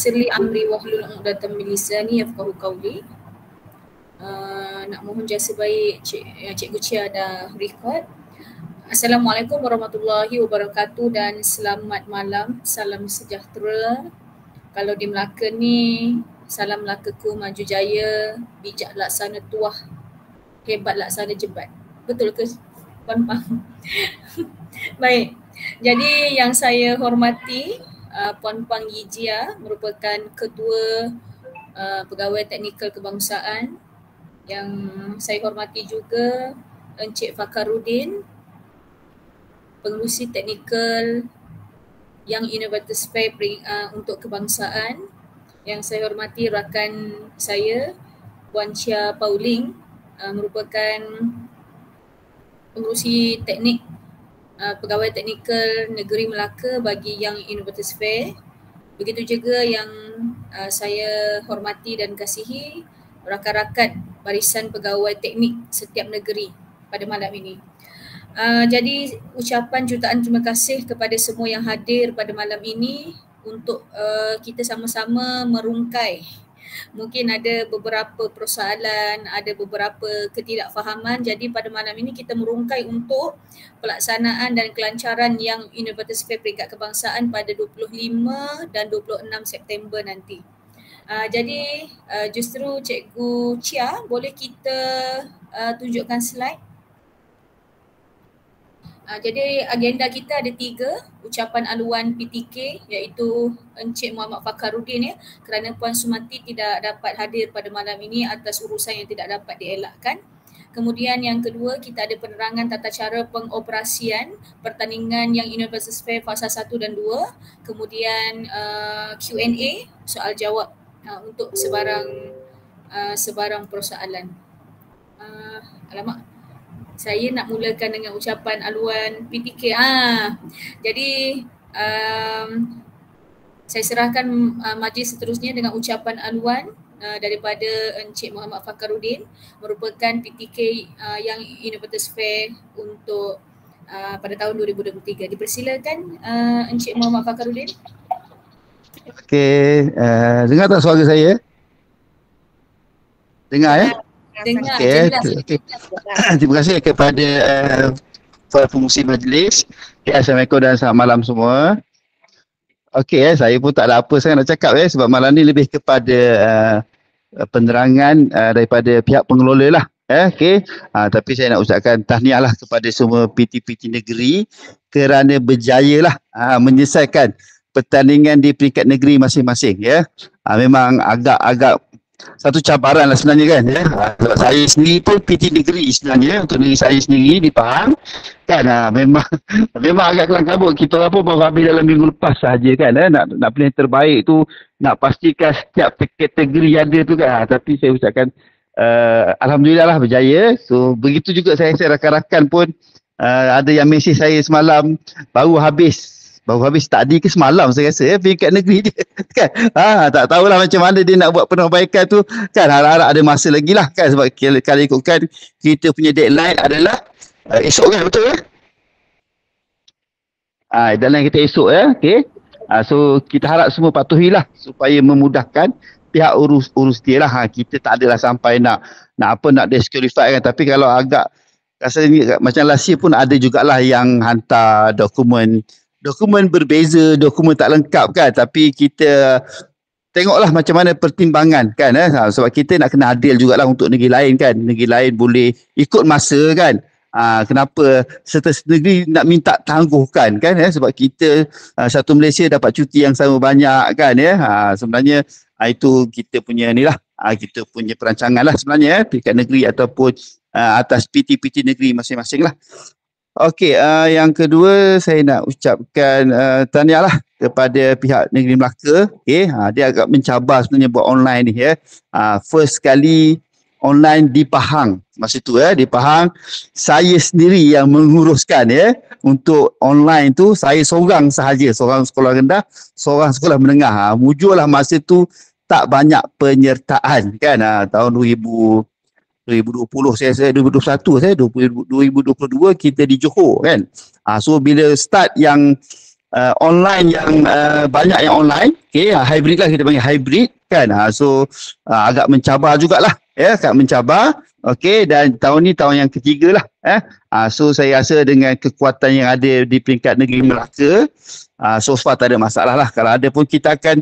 yassir li amri wahlul 'uqdatam min lisani yafqahu qawli. Nak mohon jasa baik Cikgu Chia dah record. Assalamualaikum warahmatullahi wabarakatuh dan selamat malam. Salam sejahtera. Kalau di Melaka ni, salam Melakaku maju jaya, bijak laksana tuah, hebat laksana jebat. Betul ke Puan Pang? Baik. Jadi yang saya hormati Puan Pang Yijia merupakan Ketua Pegawai Teknikal Kebangsaan. Yang saya hormati juga Encik Fakarudin, Pengerusi Teknikal Young Innovators Fair untuk Kebangsaan. Yang saya hormati rakan saya Puan Chia Pauling, merupakan Pengerusi Teknik Pegawai Teknikal Negeri Melaka bagi Young Innovators Fair. Begitu juga yang saya hormati dan kasihi rakan-rakan Barisan Pegawai Teknik setiap negeri pada malam ini. Jadi ucapan jutaan terima kasih kepada semua yang hadir pada malam ini untuk kita sama-sama merungkai. Mungkin ada beberapa persoalan, ada beberapa ketidakfahaman. Jadi pada malam ini kita merungkai untuk pelaksanaan dan kelancaran yang Innovators Fair Peringkat Kebangsaan pada 25 dan 26 September nanti. Jadi justru Cikgu Chia, boleh kita tunjukkan slide? Jadi agenda kita ada 3, ucapan aluan PTK iaitu Encik Muhammad Fakarudin kerana Puan Sumati tidak dapat hadir pada malam ini atas urusan yang tidak dapat dielakkan. Kemudian yang kedua, kita ada penerangan tata cara pengoperasian pertandingan yang Innovators Fair fasa 1 dan 2. Kemudian Q&A, soal jawab untuk sebarang persoalan. Alamak. Saya nak mulakan dengan ucapan aluan PTK. Jadi saya serahkan majlis seterusnya dengan ucapan aluan daripada Encik Muhammad Fakarudin, merupakan PTK yang Innovators Fair untuk pada tahun 2023. Dipersilakan Encik Muhammad Fakarudin. Okey, dengar tak suara saya? Dengar ya? Dengar, okay. Terima kasih kepada pengurusi majlis. Assalamualaikum dan selamat malam semua. Okey, saya pun tak ada apa sangat nak cakap sebab malam ni lebih kepada penerangan daripada pihak pengelola lah. Okey, tapi saya nak ucapkan tahniah lah kepada semua PT-PT negeri kerana berjaya lah menyelesaikan pertandingan di peringkat negeri masing-masing memang agak satu cabaran lah sebenarnya kan sebab saya sendiri pun PT negeri sebenarnya untuk negeri saya sendiri di Pahang kan memang agak kelang kabut. Kita orang pun baru habis dalam minggu lepas sahaja kan nak pilih yang terbaik tu, nak pastikan setiap kategori ada tu kan tapi saya ucapkan Alhamdulillah lah berjaya. So begitu juga saya rasa rakan-rakan pun ada yang mesej saya semalam baru habis tadi ke semalam saya rasa peringkat negeri dia kan. Tak tahulah macam mana dia nak buat perbaikan tu kan, harap-harap ada masa lagi lah kan sebab kalau ikutkan kita punya deadline adalah esok kan, betul deadline kita esok okey. So kita harap semua patuhilah supaya memudahkan pihak urus dia lah. Kita tak adalah sampai nak disqualify kan, tapi kalau agak rasanya macam last year pun ada jugalah yang hantar dokumen berbeza, dokumen tak lengkap kan, tapi kita tengoklah macam mana pertimbangan kan sebab kita nak kena adil jugalah untuk negeri lain kan, negeri lain boleh ikut masa kan. Kenapa serta negeri nak minta tangguhkan kan sebab kita satu Malaysia dapat cuti yang sama banyak kan sebenarnya itu kita punya ni lah, kita punya perancangan lah sebenarnya peringkat negeri ataupun atas PT-PT negeri masing-masing lah. Okey, yang kedua saya nak ucapkan tahniah lah kepada pihak negeri Melaka. Okey, dia agak mencabar sebenarnya buat online ni first kali online di Pahang. Masa tu di Pahang saya sendiri yang menguruskan untuk online tu, saya seorang sahaja, seorang sekolah rendah, seorang sekolah menengah. Mujurlah masa tu tak banyak penyertaan kan tahun 2020 saya 2021 2022 kita di Johor kan. So bila start yang online yang banyak yang online, okey, hybrid lah, kita panggil hybrid kan. So agak mencabar jugalah, ya, agak mencabar. Okey, dan tahun ni tahun yang ketiga lah. So saya rasa dengan kekuatan yang ada di peringkat negeri Melaka, so far tak ada masalah lah. Kalau ada pun kita akan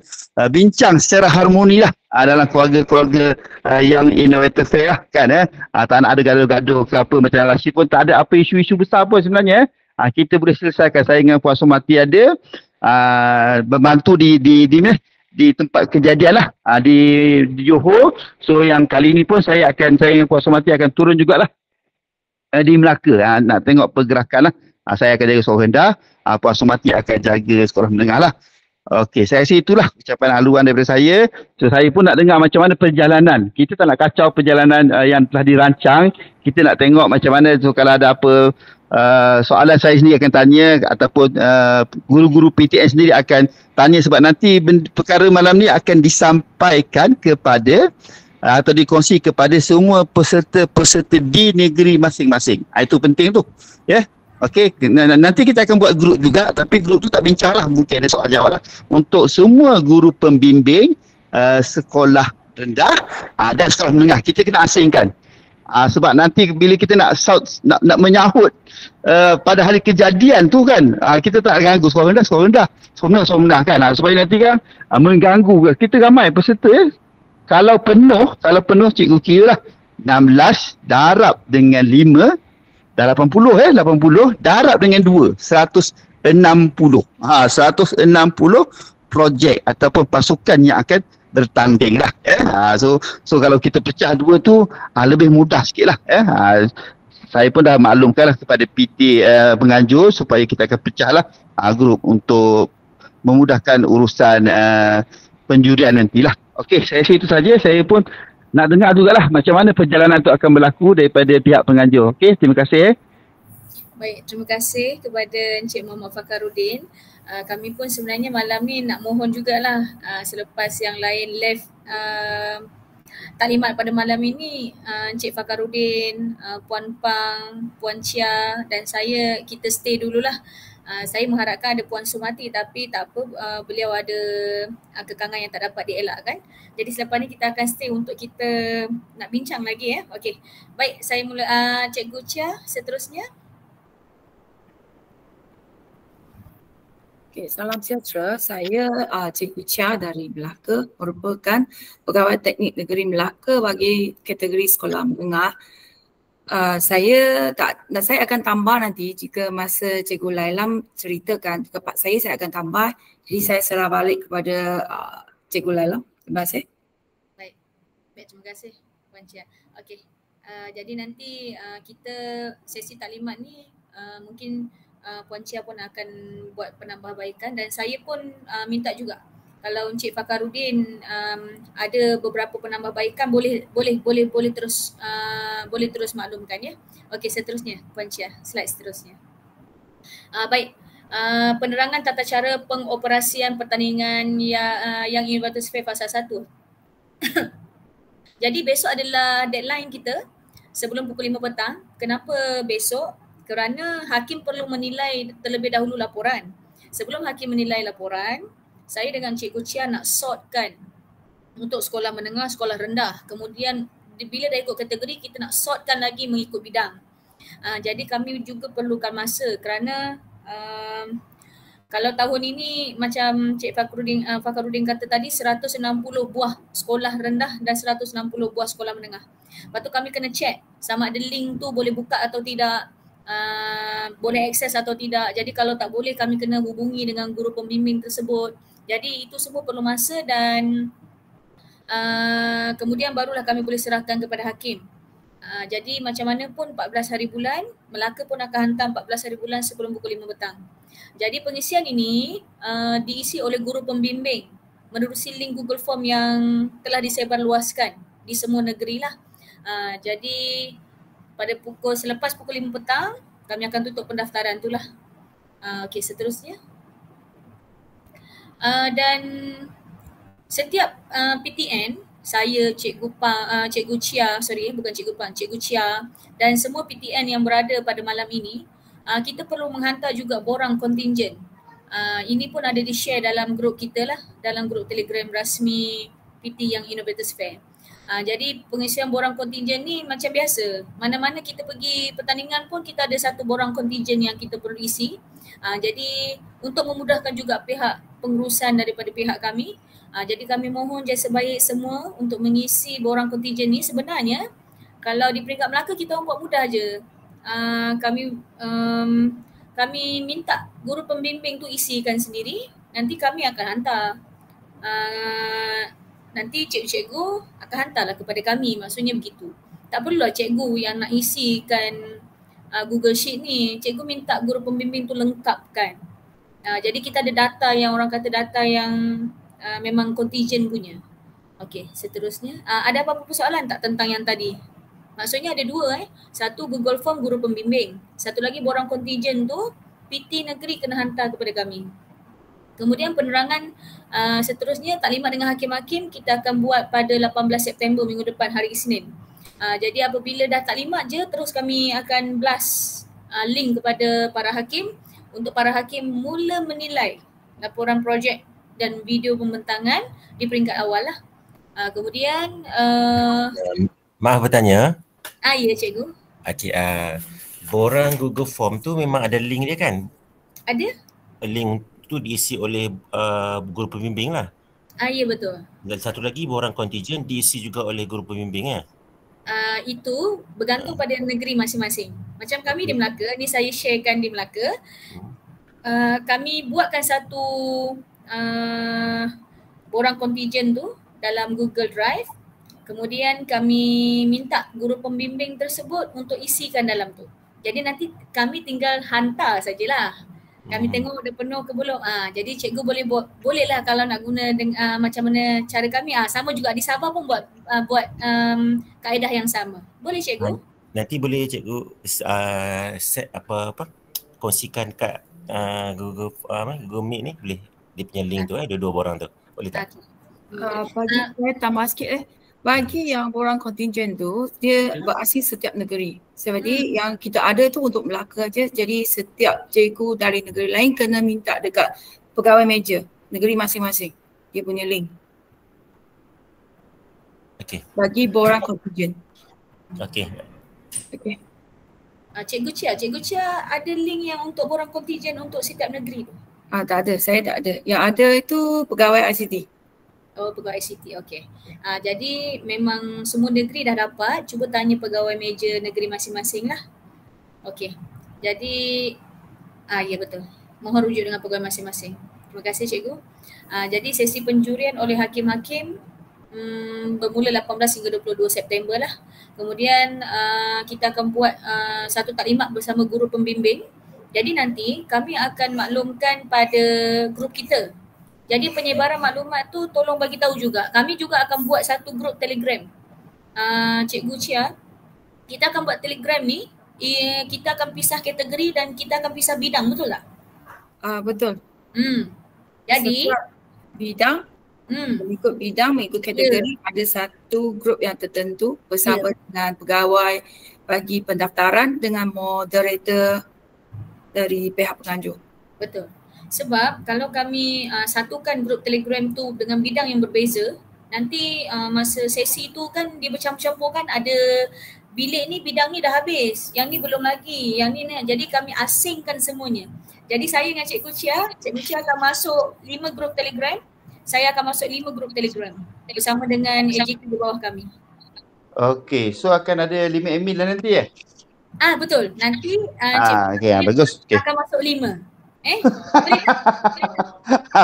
bincang secara harmoni lah dalam keluarga-keluarga yang innovator fair lah kan. Tak nak ada gaduh-gaduh ke apa, macam Rashid pun tak ada apa isu-isu besar pun sebenarnya. Kita boleh selesaikan. Saya dengan Puan Somati ada membantu di tempat kejadian lah, di Johor. So yang kali ni pun saya dengan Puan Somati akan turun jugalah di Melaka, nak tengok pergerakan lah. Saya akan jaga sekolah rendah, Puan Somati akan jaga sekolah menengah lah. Okey, saya rasa itulah ucapan haluan daripada saya. So saya pun nak dengar macam mana perjalanan. Kita tak nak kacau perjalanan yang telah dirancang. Kita nak tengok macam mana. So kalau ada apa soalan, saya sendiri akan tanya, ataupun guru-guru PTN sendiri akan tanya, sebab nanti perkara malam ni akan disampaikan kepada atau dikongsi kepada semua peserta-peserta di negeri masing-masing. Itu penting tu, ya. Okey, nanti kita akan buat grup juga, tapi grup tu tak bincang lah, mungkin ada soal jawab lah untuk semua guru pembimbing sekolah rendah dan sekolah menengah. Kita kena asingkan. Sebab nanti bila kita nak menyahut pada hari kejadian tu kan, kita tak ganggu sekolah rendah, sekolah menengah kan, supaya nanti kan mengganggu. Kita ramai peserta, ya. Kalau penuh cikgu kira lah 16 darab dengan 5 dah 80, 80 darab dengan 2 160. 160 projek ataupun pasukan yang akan bertanding lah, so kalau kita pecah dua tu lebih mudah sikit lah, saya pun dah maklumkan lah kepada PT penganjur supaya kita akan pecah lah grup untuk memudahkan urusan penjurian nantilah. Okey, saya rasa itu saja. Saya pun nak dengar jugalah macam mana perjalanan itu akan berlaku daripada pihak penganjur. Okey, terima kasih. Baik, terima kasih kepada Encik Muhammad Fakhruddin. Kami pun sebenarnya malam ni nak mohon jugalah, selepas yang lain live taklimat pada malam ini, Encik Fakhruddin, Puan Pang, Puan Chia dan saya, kita stay dululah. Saya mengharapkan ada Puan Somati, tapi tak apa, beliau ada kekangan yang tak dapat dielakkan. Jadi selepas ni kita akan stay untuk kita nak bincang lagi, ya. Okey. Baik, saya mula Cikgu Chia seterusnya. Okay, salam sejahtera. Saya Cikgu Chia dari Melaka, merupakan Pegawai Teknik Negeri Melaka bagi kategori sekolah menengah. Saya akan tambah nanti jika masa Cikgu Lailam ceritakan kepada saya akan tambah. Jadi saya serah balik kepada Cikgu Lailam. Terima kasih. Baik, terima kasih Puan Chia. Okey, jadi nanti kita sesi taklimat ni mungkin Puan Chia pun akan buat penambahbaikan, dan saya pun minta juga kalau Encik Fakhruddin ada beberapa penambahbaikan boleh terus maklumkan, ya. Okey, seterusnya Puan Chia, slide seterusnya. Baik, penerangan tata cara pengoperasian pertandingan yang Innovators Fair Fasa 1. Jadi besok adalah deadline kita sebelum pukul 5 petang. Kenapa besok? Kerana hakim perlu menilai terlebih dahulu laporan. Sebelum hakim menilai laporan, saya dengan Cikgu Chia nak sortkan untuk sekolah menengah, sekolah rendah. Kemudian bila dah ikut kategori, kita nak sortkan lagi mengikut bidang. Jadi kami juga perlukan masa kerana kalau tahun ini macam Cik Fakhruddin kata tadi, 160 buah sekolah rendah dan 160 buah sekolah menengah. Lepas tu kami kena check sama ada link tu boleh buka atau tidak, boleh akses atau tidak. Jadi kalau tak boleh, kami kena hubungi dengan guru pembimbing tersebut. Jadi itu semua perlu masa, dan kemudian barulah kami boleh serahkan kepada hakim. Jadi macam mana pun 14 hari bulan, Melaka pun akan hantar 14 hari bulan sebelum pukul 5 petang. Jadi pengisian ini diisi oleh guru pembimbing menerusi link Google Form yang telah disebarluaskan di semua negeri lah. Jadi pada selepas pukul 5 petang, kami akan tutup pendaftaran tu lah. Okey, seterusnya. Dan setiap PTN, saya, Cikgu Chia, Cikgu Chia dan semua PTN yang berada pada malam ini, kita perlu menghantar juga borang kontingen Ini pun ada di-share dalam grup kita lah, dalam grup Telegram rasmi PT Young Innovators Fair. Jadi pengisian borang kontingen ni macam biasa. Mana-mana kita pergi pertandingan pun kita ada satu borang kontingen yang kita perlu isi. Jadi untuk memudahkan juga pihak pengurusan daripada pihak kami, jadi kami mohon jasa baik semua untuk mengisi borang kontingen ni. Sebenarnya kalau di peringkat Melaka kita orang buat mudah je. Kami minta guru pembimbing tu isikan sendiri, nanti kami akan hantar. Nanti cikgu-cikgu akan hantarlah kepada kami, maksudnya begitu. Tak perlulah cikgu yang nak isikan Google Sheet ni, cikgu minta guru pembimbing tu lengkapkan. Jadi kita ada data yang orang kata data yang memang contingent punya. Okey, seterusnya. Ada apa-apa persoalan tak tentang yang tadi? Maksudnya ada dua satu Google Form guru pembimbing, satu lagi borang contingent tu PT negeri kena hantar kepada kami. Kemudian penerangan seterusnya taklimat dengan hakim-hakim kita akan buat pada 18 September minggu depan hari Isnin. Jadi apabila dah taklimat je terus kami akan blast link kepada para hakim untuk para hakim mula menilai laporan projek dan video pembentangan di peringkat awal lah. Kemudian maaf bertanya. Ya cikgu. Okey, borang Google Form tu memang ada link dia kan? Ada? Link tu diisi oleh guru pembimbing lah. Ya betul. Dan satu lagi borang kontingen diisi juga oleh guru pembimbing ya? Itu bergantung pada negeri masing-masing. Macam kami di Melaka, ni saya sharekan di Melaka. Kami buatkan satu borang kontingen tu dalam Google Drive. Kemudian kami minta guru pembimbing tersebut untuk isikan dalam tu. Jadi nanti kami tinggal hantar sajalah. Kami tengok ada penuh ke belum. Jadi cikgu bolehlah kalau nak guna macam mana cara kami. Sama juga di Sabah pun buat kaedah yang sama. Boleh cikgu? Nanti boleh cikgu set apa kongsikan kat Google Meet ni boleh. Dia punya link tu dua-dua borang tu. Boleh tak? Bagi saya tambah sikit bagi yang borang kontingen tu dia berasas setiap negeri. Jadi yang kita ada tu untuk Melaka aja. Jadi setiap cikgu dari negeri lain kena minta dekat pegawai meja negeri masing-masing. Dia punya link. Okey. Bagi borang kontingen. Okey. Okey. Cikgu Chia ada link yang untuk borang kontingen untuk setiap negeri tu? Tak ada, saya tak ada. Yang ada itu pegawai ICT. Pegawai ICT, okey. Jadi memang semua negeri dah dapat, cuba tanya pegawai meja negeri masing-masing lah. Okey. Jadi ya betul. Mohon rujuk dengan pegawai masing-masing. Terima kasih cikgu. Jadi sesi penjurian oleh hakim-hakim bermula 18 hingga 22 September lah. Kemudian kita akan buat satu taklimat bersama guru pembimbing. Jadi nanti kami akan maklumkan pada grup kita. Jadi penyebaran maklumat tu tolong bagi tahu juga. Kami juga akan buat satu grup Telegram. Cikgu Chia, kita akan buat Telegram ni, kita akan pisah kategori dan kita akan pisah bidang, betul tak? Betul. Jadi setiap bidang mengikut bidang, mengikut kategori ada satu grup yang tertentu bersama dengan pegawai bagi pendaftaran dengan moderator dari pihak penganjur. Betul. Sebab kalau kami satukan grup Telegram tu dengan bidang yang berbeza, nanti masa sesi tu kan dia bercampur-campur kan, ada bilik ni bidang ni dah habis, yang ni belum lagi, yang ni jadi kami asingkan semuanya. Jadi saya dengan Cikgu Chia akan masuk 5 grup Telegram, saya akan masuk 5 grup Telegram bersama dengan AJK di bawah kami. Okey, so akan ada 5 admin lah nanti Betul, nanti bagus. Akan masuk 5.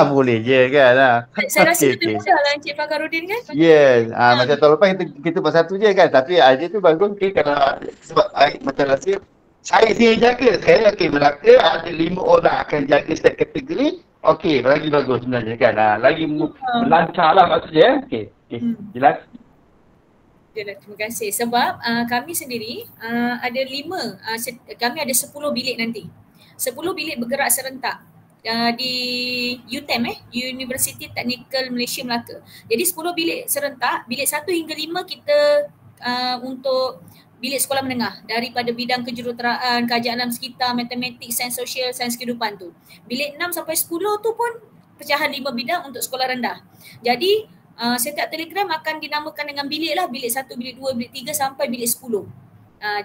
Boleh je kan. Saya rasa lebih mudah lah Encik Fakharudin kan? Yes, macam tahun lepas kita buat satu je kan. Tapi aja tu bagus kalau sebab macam rasa saya sendiri jaga. Saya Melaka ada 5 orang akan jaga setiap kategori. Okey, lagi bagus sebenarnya kan. Lagi melancar lah maksudnya. Okey, jelas. Terima kasih. Sebab kami sendiri ada 5, kami ada 10 bilik nanti. 10 bilik bergerak serentak di UTM University Technical Malaysia Melaka. Jadi 10 bilik serentak, bilik 1 hingga 5 kita untuk bilik sekolah menengah daripada bidang kejuruteraan, kajian alam sekitar, matematik, sains sosial, sains kehidupan tu. Bilik 6 sampai 10 tu pun pecahan 5 bidang untuk sekolah rendah. Jadi setiap telegram akan dinamakan dengan bilik lah, bilik 1, bilik 2, bilik 3 sampai bilik 10.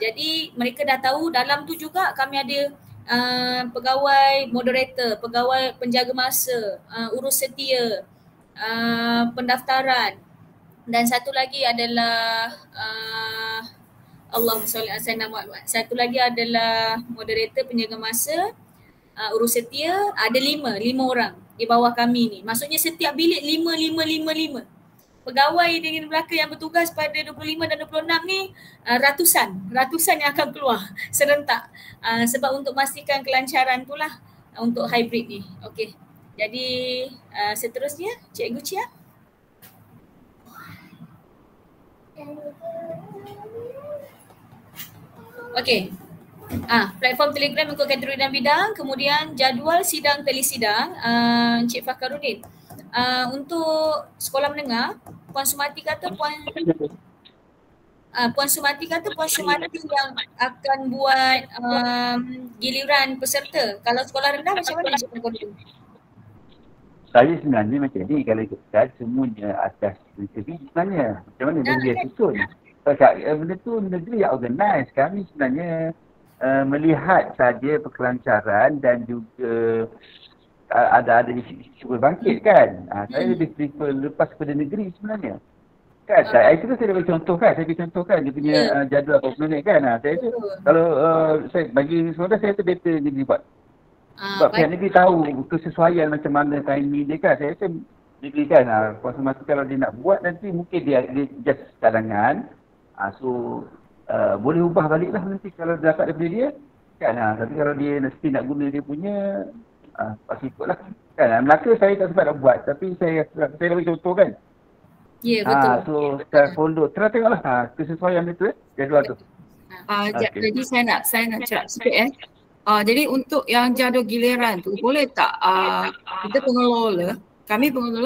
Jadi mereka dah tahu dalam tu juga kami ada pegawai moderator, pegawai penjaga masa, urus setia, pendaftaran, dan satu lagi adalah satu lagi adalah moderator, penjaga masa, urus setia. Ada 5 orang di bawah kami ni. Maksudnya setiap bilik 5 pegawai dengan belaka yang bertugas pada 25 dan 26 ni ratusan yang akan keluar serentak, sebab untuk memastikan kelancaran tu lah untuk hybrid ni. Okey. Jadi seterusnya Cikgu Chia. Okey. Platform Telegram untuk kategori dan bidang, kemudian jadual sidang telesidang, Encik Fakhruddin. Untuk sekolah menengah, Puan Sumati kata Puan Sumati yang akan buat giliran peserta. Kalau sekolah rendah macam mana Encik Fakhruddin? Saya sebenarnya macam ni, kalau ikutkan semuanya atas interview sebenarnya. Macam mana dia susun? Benda tu negeri yang organize. Kami sebenarnya melihat saja kelancaran dan juga ada isu bangkit kan. Saya lebih prefer lepas kepada negeri sebenarnya. Kan, itu kan saya bagi contoh kan. Saya bagi contoh kan dia punya jadual berapa minit kan. Saya tu, kalau saya bagi semua saya tu better negeri buat. Sebab pihak negeri tahu kesesuaian macam mana timing dia kan. Saya rasa negeri kan, kuasa masa kalau dia nak buat nanti mungkin dia just cadangan. So boleh ubah balik lah nanti kalau dapat daripada dia kan. Tapi kalau dia mesti nak guna dia punya pasti ikutlah kan. Melaka saya tak sempat nak buat, tapi saya bagi contoh kan. Ya, betul. So saya follow, tengoklah kesesuaian itu jadual tu. Jadi saya nak cakap sikit jadi untuk yang jadual giliran tu boleh tak kita pengelola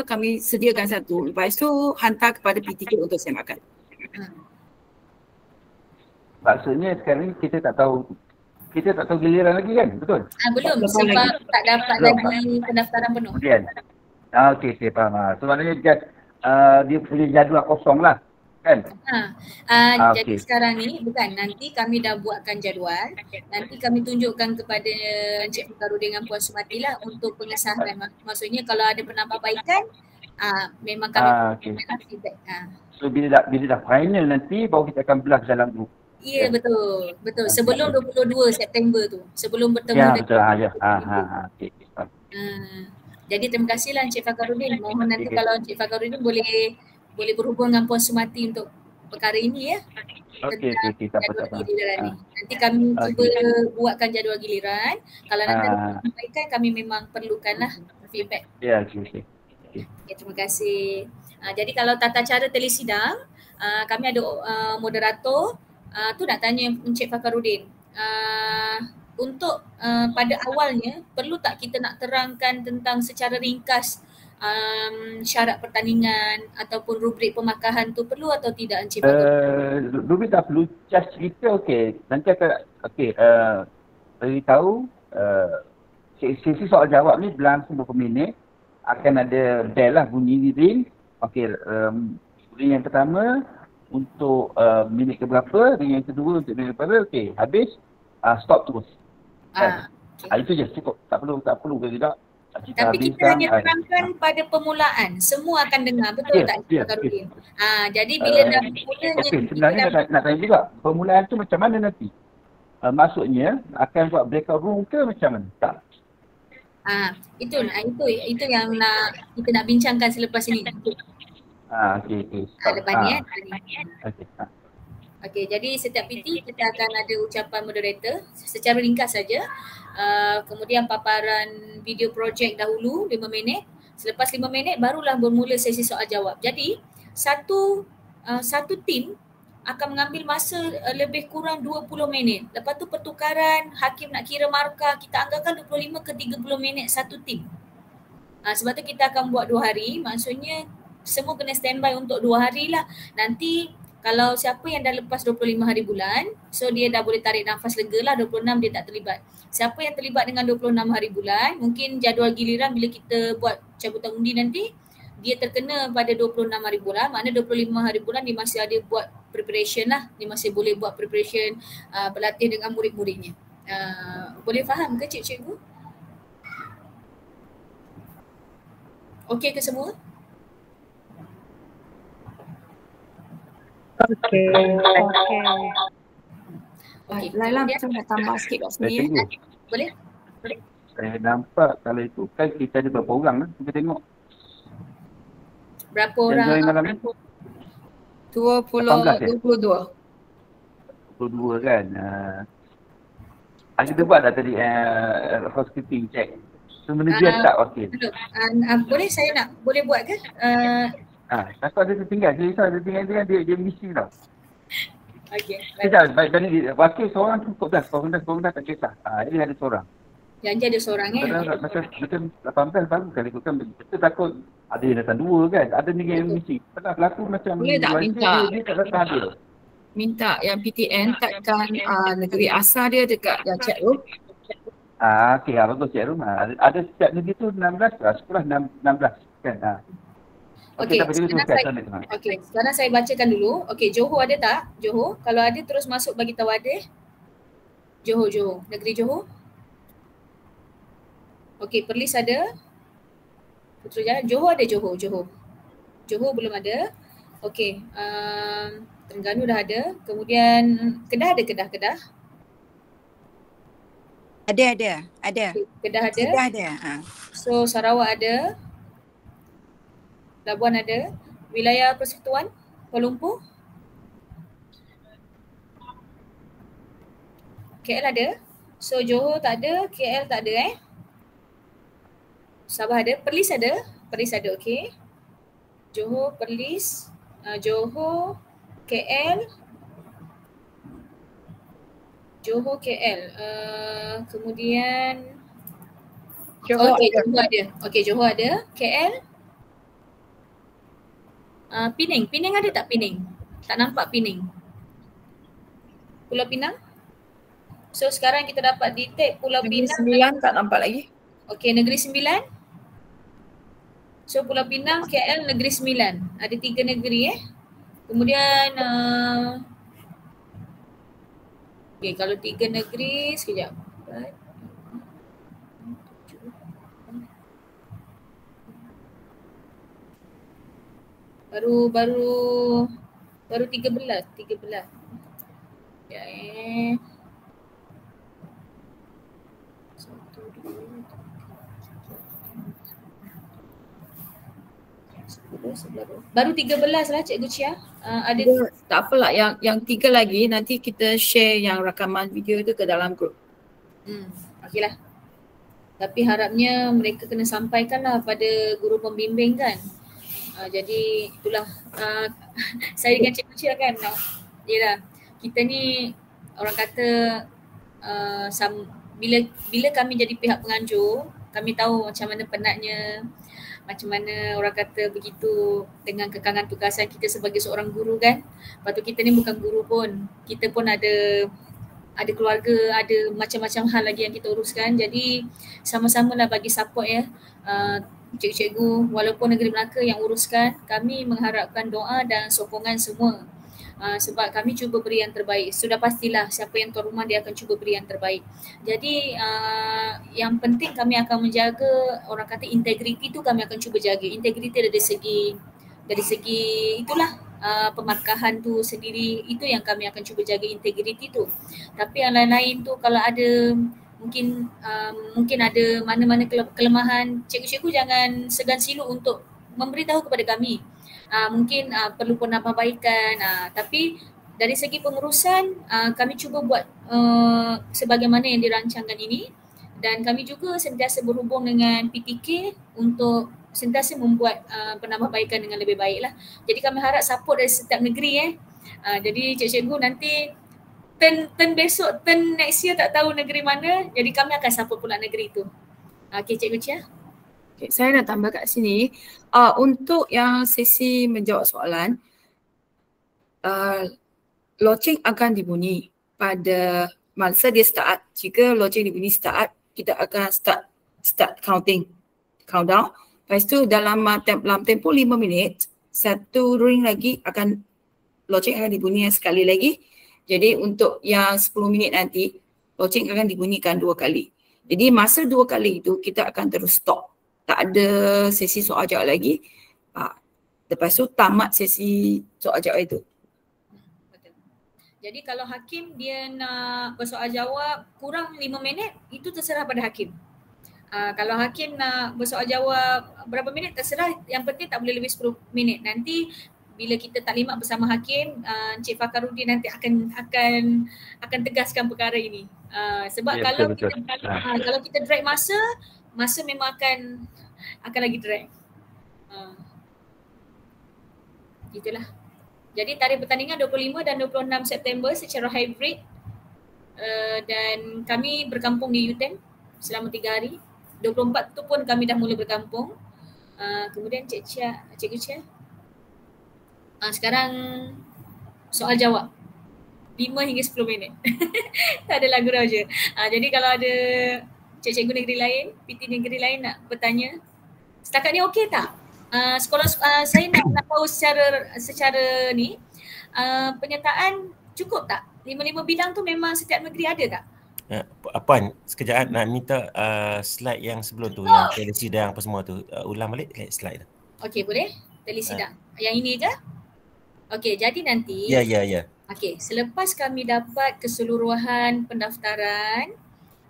kami sediakan satu, lepas tu hantar kepada PTK untuk semakan. Maksudnya sekarang ni kita tak tahu giliran lagi kan, betul? Belum, sebab tak dapat lagi pendaftaran penuh. Kemudian okey, faham. So maknanya dia punya jadual kosong lah kan? Jadi sekarang ni nanti kami dah buatkan jadual, nanti kami tunjukkan kepada Encik Fakhruddin dengan Puan Sumati lah untuk pengesahan. Maksudnya kalau ada penambahbaikan memang kami feedback. So bila dah final nanti baru kita akan belah dalam grup. Ya, betul. Sebelum 22 September tu. Sebelum bertemu dengan okey. Jadi terima kasihlah Encik Fakhruddin. Mohon nanti kalau Encik Fakhruddin boleh berhubung dengan Puan Sumati untuk perkara ini ya. Okey, tak apa. Nanti kami cuba buatkan jadual giliran. Kalau nanti ada perbaikan kami memang perlukanlah feedback. Ya, okey. Terima kasih. Jadi kalau tata cara telesidang, kami ada moderator. Tu nak tanya Encik Fakhruddin. Untuk pada awalnya perlu tak kita nak terangkan tentang secara ringkas syarat pertandingan ataupun rubrik pemakahan tu perlu atau tidak Encik Fakhruddin? Rubrik tak perlu, just cerita okey. Nanti akan beritahu sesi soal jawab ni berlangsung berapa minit. Akan ada bell lah, bunyi ring. Okey, ring yang pertama untuk minit ke berapa, ring yang kedua untuk minit ke berapa. Okey, habis stop terus. Itu je cukup. Tak perlu ke tidak. Tapi kita hanya terangkan pada permulaan. Semua akan dengar. Betul tak Encik Fakhruddin? Jadi bila dah mulanya sebenarnya nak tanya juga, permulaan tu macam mana nanti? Maksudnya akan buat breakout room ke macam mana? Tak. Itu yang kita nak bincangkan selepas ini. Okey. Lepas ni Okey, jadi setiap PT kita akan ada ucapan moderator secara ringkas saja. Kemudian paparan video projek dahulu 5 minit. Selepas 5 minit barulah bermula sesi soal jawab. Jadi satu tim akan mengambil masa lebih kurang 20 minit. Lepas tu pertukaran, hakim nak kira markah, kita anggarkan 25 ke 30 minit satu tim. Sebab tu kita akan buat 2 hari, maksudnya semua kena standby untuk 2 hari lah. Nanti Kalau siapa yang dah lepas 25 hari bulan, so dia dah boleh tarik nafas lega lah, 26 dia tak terlibat. Siapa yang terlibat dengan 26 hari bulan, mungkin jadual giliran bila kita buat cabutan undi nanti, dia terkena pada 26 hari bulan, maknanya 25 hari bulan dia masih ada buat preparation lah, dia masih boleh buat preparation, berlatih dengan murid-muridnya. Boleh faham ke cikgu? Okey ke semua? Okey. Okey. Laila macam nak tambah sikit kat sini. Boleh? Saya nampak kalau itu kan kita ada berapa orang lah. Kita tengok. Berapa Yang orang? join malam ni? 22. 22 kan. Kita buat dah tadi housekeeping check. Sebenarnya tak okey. Boleh saya nak boleh buat ke? Takut ada tertinggal. Jadi ada tertinggal dia misi tau. Okey. Baik tadi wakil seorang cukup dah. Korang dah tak kisah. Ini ada seorang. Janji ada seorang Macam 18 baru kali ikutkan. Kita takut ada yang datang 2 kan. Ada ni yang misi. Pernah berlaku macam boleh tak minta? Dia tak datang ada. Minta yang PTN takkan negeri asal dia dekat chat room. Okey, bagus cik Rum. Ada setiap negeri tu 16, sekolah 16 kan. Okey, sekarang saya bacakan dulu. Okey, Johor ada tak? Johor, kalau ada terus masuk bagi tahu ada. Johor. Negeri Johor. Okey, Perlis ada. Putrajaya, Johor ada Johor. Johor belum ada. Okey, Terengganu dah ada. Kemudian Kedah ada Kedah. Ada. Kedah ada. Kedah ada. So Sarawak ada. Labuan ada. Wilayah Persekutuan Kuala Lumpur. KL ada. So Johor tak ada, KL tak ada Sabah ada, Perlis ada. Okey. Johor, Perlis, Johor, KL. Kemudian Johor ada. Okey, Johor ada. KL. Pening ada tak Pening? Tak nampak Pening. Pulau Pinang. So sekarang kita dapat detect Pulau Negeri Pinang. 9 tak nampak lagi. Okey, Negeri 9. So Pulau Pinang, KL, Negeri 9. Ada 3 negeri Kemudian okey, kalau 3 negeri, sekejap. Baru 13. Ya baru 13 lah Cikgu Chia. Ada tak apalah, yang 3 lagi nanti kita share yang rakaman video tu ke dalam grup. Okeylah. Tapi harapnya mereka kena sampaikanlah pada guru pembimbing kan. Jadi itulah saya dengan Cikgu Chia kan. Yalah, kita ni orang kata bila kami jadi pihak penganjur, kami tahu macam mana penatnya, macam mana orang kata begitu dengan kekangan tugasan kita sebagai seorang guru kan. Lepas tu kita ni bukan guru pun, kita pun ada keluarga, ada macam-macam hal lagi yang kita uruskan. Jadi sama-samalah bagi support cikgu-cikgu walaupun Negeri Melaka yang uruskan, kami mengharapkan doa dan sokongan semua. Sebab kami cuba beri yang terbaik. Sudah pastilah siapa yang tuan rumah dia akan cuba beri yang terbaik. Jadi yang penting kami akan menjaga, orang kata integriti tu kami akan cuba jaga. Integriti dari segi itulah pemarkahan tu sendiri, itu yang kami akan cuba jaga, integriti tu. Tapi yang lain-lain tu kalau ada mungkin ada mana-mana kelemahan, cikgu-cikgu jangan segan silu untuk memberitahu kepada kami. Mungkin perlu penambahbaikan, tapi dari segi pengurusan kami cuba buat sebagaimana yang dirancangkan ini, dan kami juga sentiasa berhubung dengan PTK untuk sentiasa membuat penambahbaikan dengan lebih baik lah. Jadi kami harap support dari setiap negeri jadi cikgu nanti turn besok, turn next year tak tahu negeri mana, jadi kami akan support pula negeri itu. Okey Cikgu Chia. Okay, saya nak tambah kat sini, untuk yang sesi menjawab soalan, loceng akan dibunyi pada masa dia start. Jika loceng dibunyi start, kita akan start countdown. Lepas tu dalam tempoh 5 minit, satu ring lagi loceng akan dibunyikan sekali lagi. Jadi untuk yang 10 minit nanti, loceng akan dibunyikan 2 kali. Jadi masa 2 kali itu kita akan terus stop. Tak ada sesi soal jawab lagi. Lepas tu tamat sesi soal jawab itu. Betul. Jadi kalau hakim dia nak bersoal jawab kurang 5 minit, itu terserah pada hakim. Kalau hakim nak bersoal jawab berapa minit terserah, yang penting tak boleh lebih 10 minit. Nanti bila kita taklimat bersama hakim, Encik Fakhruddin nanti akan tegaskan perkara ini. Sebab kalau kita drag masa memang akan lagi drag. Itulah. Jadi tarikh pertandingan 25 dan 26 September secara hybrid, dan kami berkampung di U10 selama 3 hari. 24 tu pun kami dah mula berkampung. Kemudian Cikgu Chia, sekarang soal jawab 5 hingga 10 minit. Tak ada lagu Roger. Jadi kalau ada cikgu negeri lain, PT negeri lain nak bertanya, setakat ni okey tak? Sekolah saya nak tahu secara ni penyertaan cukup tak? 5 bidang tu memang setiap negeri ada tak? Puan, sekejap nak minta slide yang sebelum tu, yang telesidang apa semua tu, ulang balik slide tu. Okey, boleh? Telesidang. Yang ini ke? Okey, jadi nanti Ya. Okey, selepas kami dapat keseluruhan pendaftaran,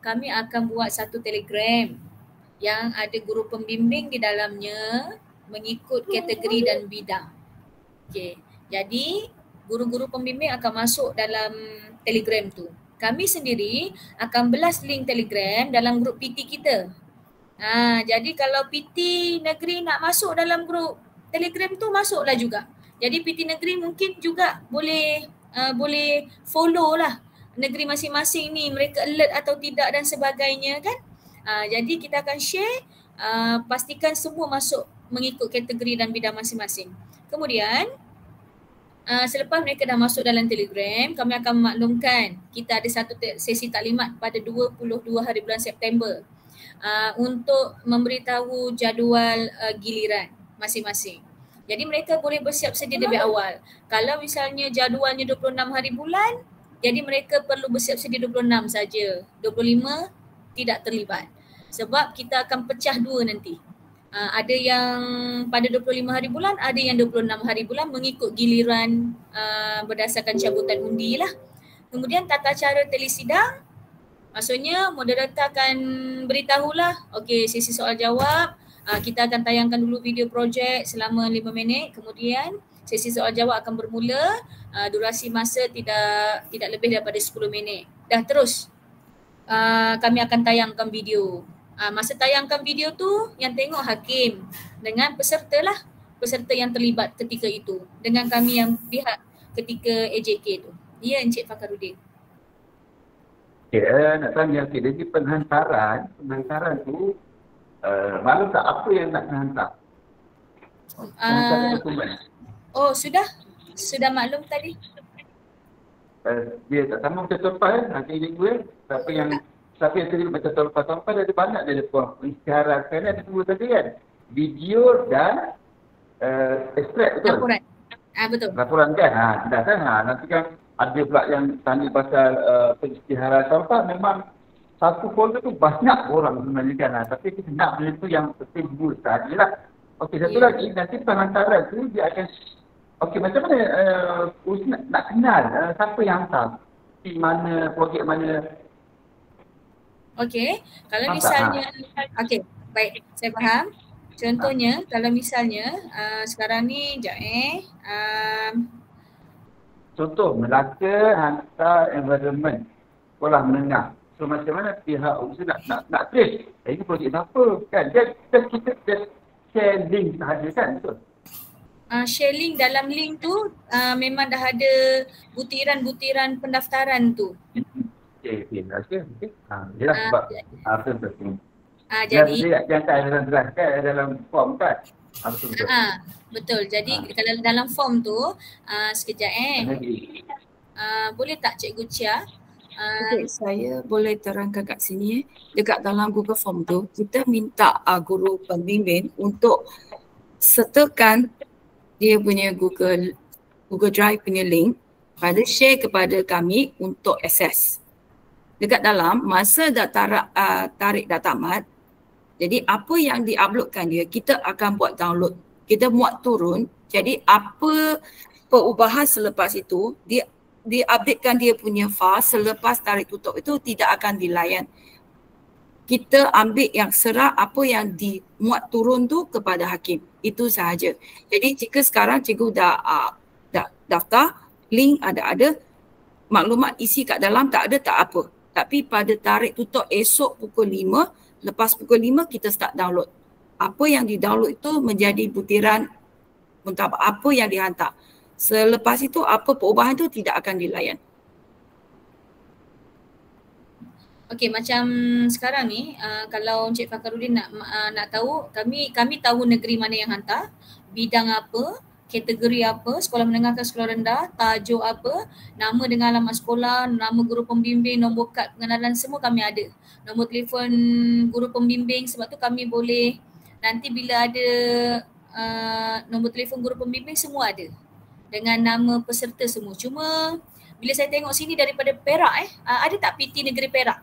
kami akan buat satu telegram yang ada guru pembimbing di dalamnya mengikut kategori dan bidang. Okey, jadi guru-guru pembimbing akan masuk dalam telegram tu. Kami sendiri akan belas link telegram dalam grup PT kita. Jadi kalau PT negeri nak masuk dalam grup telegram tu, masuklah juga. Jadi PT negeri mungkin juga boleh follow lah negeri masing-masing ni, mereka alert atau tidak dan sebagainya kan. Jadi kita akan share, pastikan semua masuk mengikut kategori dan bidang masing-masing. Kemudian selepas mereka dah masuk dalam telegram, kami akan maklumkan kita ada satu sesi taklimat pada 22 hari bulan September untuk memberitahu jadual giliran masing-masing. Jadi mereka boleh bersiap sedia lebih awal. Kalau misalnya jadualnya 26 hari bulan, jadi mereka perlu bersiap sedia 26 saja. 25 tidak terlibat. Sebab kita akan pecah dua nanti. Ada yang pada 25 hari bulan, ada yang 26 hari bulan mengikut giliran berdasarkan cabutan undi lah. Kemudian tata cara telesidang, maksudnya moderator akan beritahulah, okey, sesi soal jawab, kita akan tayangkan dulu video projek selama 5 minit, kemudian sesi soal jawab akan bermula, durasi masa tidak lebih daripada 10 minit. Dah terus kami akan tayangkan video. Masa tayangkan video tu yang tengok hakim dengan peserta lah, peserta yang terlibat ketika itu dengan kami yang pihak ketika AJK tu. Ya, Encik Fakhruddin. Ya, nak tanya, jadi penghantaran tu maklum tak apa yang nak hantar? Sudah maklum tadi. Dia tak sama macam tuan nanti dia siapa yang terlibat macam tuan ada banyak dia puan isytiharan kan, ada dua tadi kan, video dan ekstrak, betul? Laporan. Betul. Laporan kan, dah kan, nanti kan ada pula yang tanya pasal pengisytiharan tuan, memang satu folder tu banyak orang sebenarnya kan, tapi kita nak benda tu yang penting tadi lah. Okey, satu lagi, nanti penghantaran tu dia akan, okey, macam mana nak kenal siapa yang hantar, di mana, projek mana. Okey, kalau misalnya, okey, baik, saya faham. Contohnya, kalau misalnya sekarang ni, contoh, Melaka hantar environment, sekolah menengah. So macam mana pihak usaha nak trace, ini projek apa kan? Kita share link sahaja kan, betul? Share link, dalam link tu memang dah ada butiran-butiran pendaftaran tu. Okey. Jelas sebab betul. Jadi jangan tak ada dalam form kan. Betul. Jadi kalau dalam form tu sekejap boleh tak Cikgu Chia? Okay, saya boleh terangkan kat sini. Dekat dalam Google Form tu, kita minta guru pembimbing untuk sertakan dia punya Google Drive punya link pada share kepada kami untuk akses. Dekat dalam, masa dah tarik dah tamat, jadi apa yang diuploadkan dia, kita akan buat download. Kita muat turun, jadi apa perubahan selepas itu, dia updatekan dia punya file selepas tarik tutup itu tidak akan dilayan. Kita ambil yang serah apa yang dimuat turun tu kepada hakim. Itu sahaja. Jadi jika sekarang cikgu dah daftar, link ada, maklumat isi kat dalam tak ada tak apa. Tapi pada tarik tutup esok pukul 5, lepas pukul 5 kita start download. Apa yang di-download itu menjadi butiran untuk apa yang dihantar. Selepas itu apa perubahan tu tidak akan dilayan. Okey, macam sekarang ni kalau Encik Fakhruddin nak tahu, kami tahu negeri mana yang hantar, bidang apa, kategori apa, sekolah menengah ke sekolah rendah, tajuk apa, nama dengan alamat sekolah, nama guru pembimbing, nombor kad pengenalan semua kami ada. Nombor telefon guru pembimbing, sebab tu kami boleh nanti bila ada nombor telefon guru pembimbing semua ada. Dengan nama peserta semua. Cuma bila saya tengok sini daripada Perak ada tak PT Negeri Perak?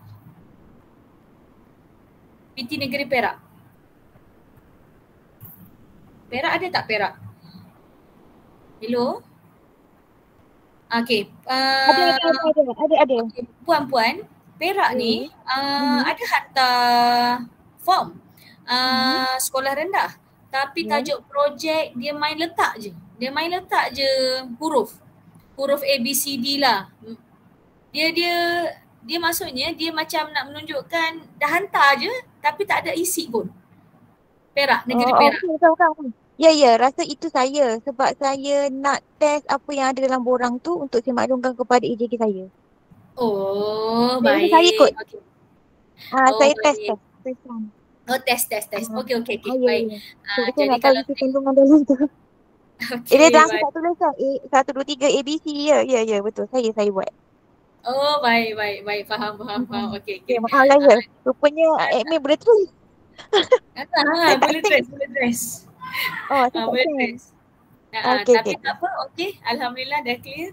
PT Negeri Perak. Perak ada tak Perak? Hello? Okey. Ada. Okay. Puan-puan, Perak ni ada hantar form sekolah rendah. Tapi tajuk projek dia main letak je. Dia main letak je huruf ABCD lah. Dia maksudnya dia macam nak menunjukkan dah hantar je tapi tak ada isi pun. Perak, negeri Perak. Okay. Ya, rasa itu saya sebab saya nak test apa yang ada dalam borang tu untuk saya maklumkan kepada AJK saya. Oh, baik. Saya ikut. Okay. Saya test. Oh, test. Okey. Ya. Baik. Jadi kalau kandungan dalam tu. Okay, dia dah tak tulis kan 1, 2, 3 ABC. Ya, betul. Saya buat. Oh, baik. Faham. Okey. Maaf lah ya. Rupanya admin boleh tulis. Boleh tulis. Boleh tulis. Tapi tak apa, okey. Alhamdulillah dah clear.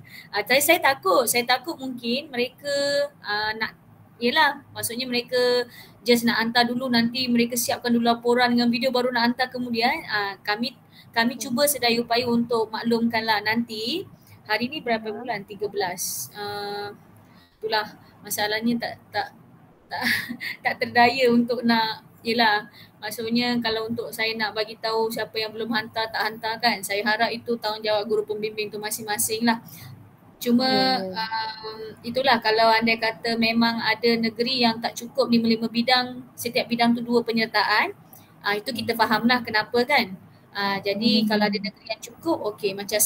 Saya takut mungkin mereka maksudnya mereka just nak hantar dulu, nanti mereka siapkan dulu laporan dengan video baru nak hantar kemudian. Kami cuba sedaya upaya untuk maklumkanlah nanti. Hari ni berapa bulan? 13. Itulah masalahnya tak terdaya untuk nak, maksudnya kalau untuk saya nak bagi tahu siapa yang belum hantar tak hantar kan, saya harap itu tanggungjawab guru pembimbing tu masing-masing lah. Cuma itulah kalau andai kata memang ada negeri yang tak cukup 5 bidang, setiap bidang tu 2 penyertaan, itu kita fahamlah kenapa kan. Jadi kalau ada negeri yang cukup, okey, macam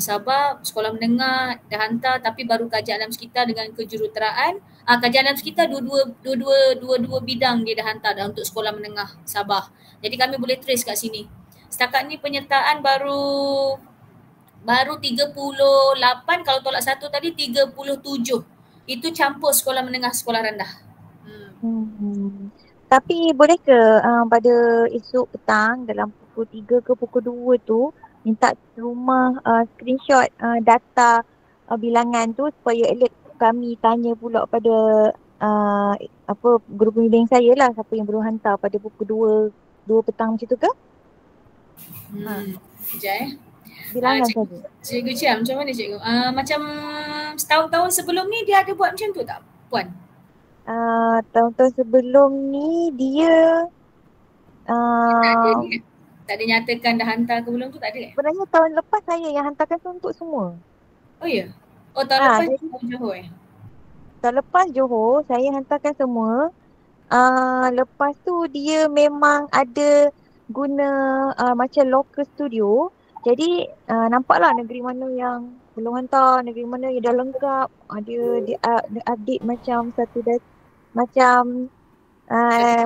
Sabah sekolah menengah dah hantar tapi baru kajian alam sekitar dengan kejuruteraan. Kajian alam sekitar dua bidang dia dah hantar dah untuk sekolah menengah Sabah. Jadi kami boleh trace kat sini. Setakat ni penyertaan baru 38, kalau tolak 1 tadi 37. Itu campur sekolah menengah, sekolah rendah. Tapi boleh ke pada esok petang dalam pukul 3 ke pukul 2 tu minta rumah screenshot data bilangan tu supaya alert kami tanya pula pada guru pembimbing saya lah siapa yang belum hantar pada pukul 2 petang macam tu ke? Sekejap bilangan saja. Cikgu Chia, macam mana cikgu? Macam setahun-tahun sebelum ni dia ada buat macam tu tak puan? Tahun-tahun sebelum ni dia tak ada nyatakan dah hantar ke belum tu, tak ada? Sebenarnya tahun lepas saya yang hantarkan tu untuk semua. Oh ya? Oh tahun lepas Johor Tahun lepas Johor saya hantarkan semua. Lepas tu dia memang ada guna macam local studio. Jadi nampaklah negeri mana yang belum hantar, negeri mana yang dah lengkap. Dia update macam satu macam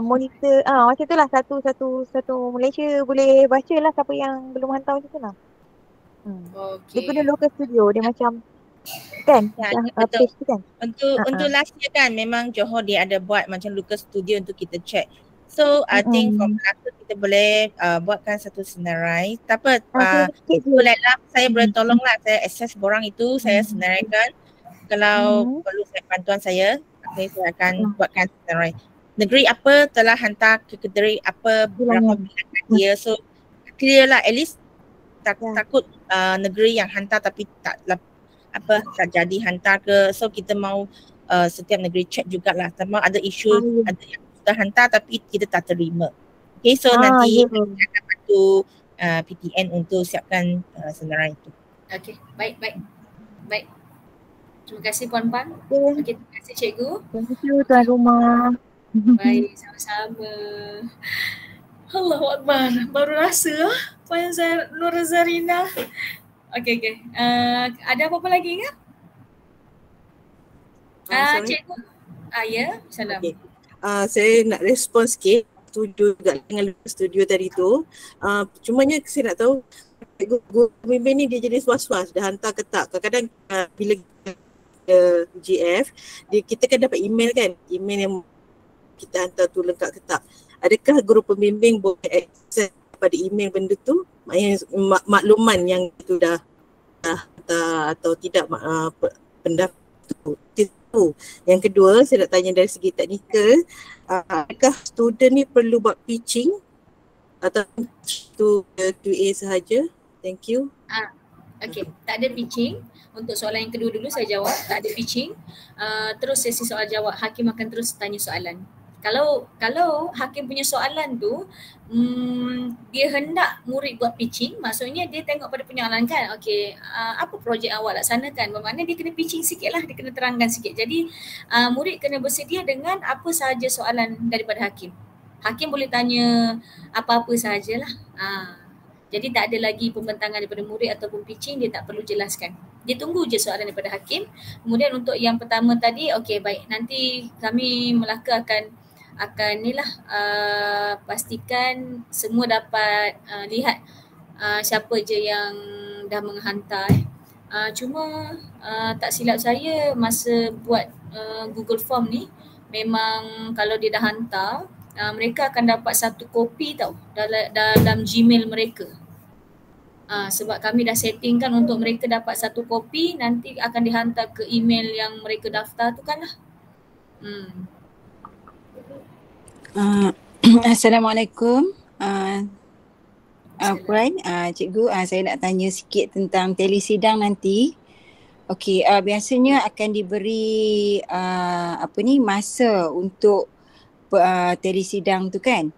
monitor macam tu lah, satu Malaysia boleh baca lah siapa yang belum hantar macam tu lah. Dia guna local studio, dia macam kan betul. page tu kan. Untuk last year kan memang Johor dia ada buat macam local studio untuk kita check. So I think for Melaka kita boleh buatkan satu senarai. Tak apa, bolehlah saya boleh tolonglah saya access borang itu, saya senaraikan. Kalau perlu saya bantuan saya akan buatkan senarai. Negeri apa telah hantar ke negeri apa berapa bilangan dia. So clear lah, at least takut negeri yang hantar tapi tak jadi hantar ke. So kita mau setiap negeri check jugalah. Sama ada isu ada yang sudah hantar tapi kita tak terima. Okay, so nanti kita akan bantu PTN untuk siapkan senarai itu. Okay, baik. Terima kasih puan-puan. Okay, terima kasih cikgu. Thank you tuan rumah. Baik, sama-sama. Allahu Akbar. Baru rasa Puan Nur Zarina. Okay. Ada apa-apa lagi ke? Cikgu. Ya, salam. Okay. Saya nak respon sikit. Setuju juga dengan studio tadi tu. Cumanya saya nak tahu guru pembimbing ni dia jenis was-was, dah hantar ke tak. Kadang-kadang bila GF, kita kan dapat email kan, email yang kita hantar tu lengkap ke tak. Adakah guru pembimbing boleh akses pada email benda tu, makluman yang itu dah hantar atau tidak pendaftar itu. Yang kedua, saya nak tanya dari segi teknikal, adakah student ni perlu buat pitching atau tu QA sahaja? Thank you. Okay, tak ada pitching. Untuk soalan yang kedua dulu saya jawab, tak ada pitching. Terus sesi soal jawab, hakim akan terus tanya soalan. Kalau hakim punya soalan tu dia hendak murid buat pitching, maksudnya dia tengok pada penyalaan kan, okey, apa projek awak laksanakan, bermakna dia kena pitching sikit lah, dia kena terangkan sikit. Jadi murid kena bersedia dengan apa sahaja soalan daripada hakim. Hakim boleh tanya apa-apa sahajalah. Jadi tak ada lagi pembentangan daripada murid ataupun pitching, dia tak perlu jelaskan. Dia tunggu je soalan daripada hakim. Kemudian untuk yang pertama tadi, okey baik, nanti kami Melaka akan pastikan semua dapat lihat siapa je yang dah menghantar. Cuma tak silap saya masa buat Google Form ni, memang kalau dia dah hantar, mereka akan dapat satu kopi tau dalam Gmail mereka. Sebab kami dah settingkan untuk mereka dapat satu kopi, nanti akan dihantar ke email yang mereka daftar tu kan lah. Assalamualaikum Puan, cikgu, saya nak tanya sikit tentang telesidang nanti. Okey, biasanya akan diberi masa untuk telesidang tu kan.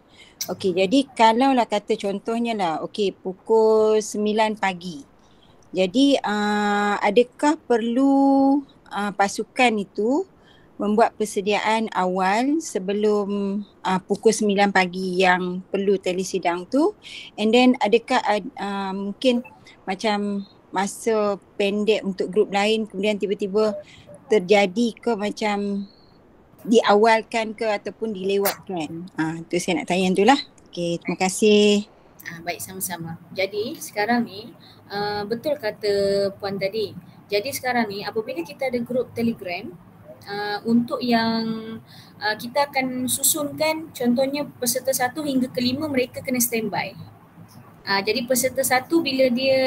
Okey, jadi kalau lah kata contohnya lah, okey pukul 9 pagi. Jadi adakah perlu pasukan itu membuat persediaan awal sebelum pukul 9 pagi yang perlu telesidang tu, and then adakah mungkin macam masa pendek untuk grup lain kemudian tiba-tiba terjadi ke macam diawalkan ke ataupun dilewatkan. Tu saya nak tanya tu lah. Okey, terima kasih. Baik, sama-sama. Jadi sekarang ni betul kata puan tadi. Jadi sekarang ni apabila kita ada grup Telegram, untuk yang kita akan susunkan, contohnya peserta 1 hingga ke-5 mereka kena standby. Jadi peserta 1 bila dia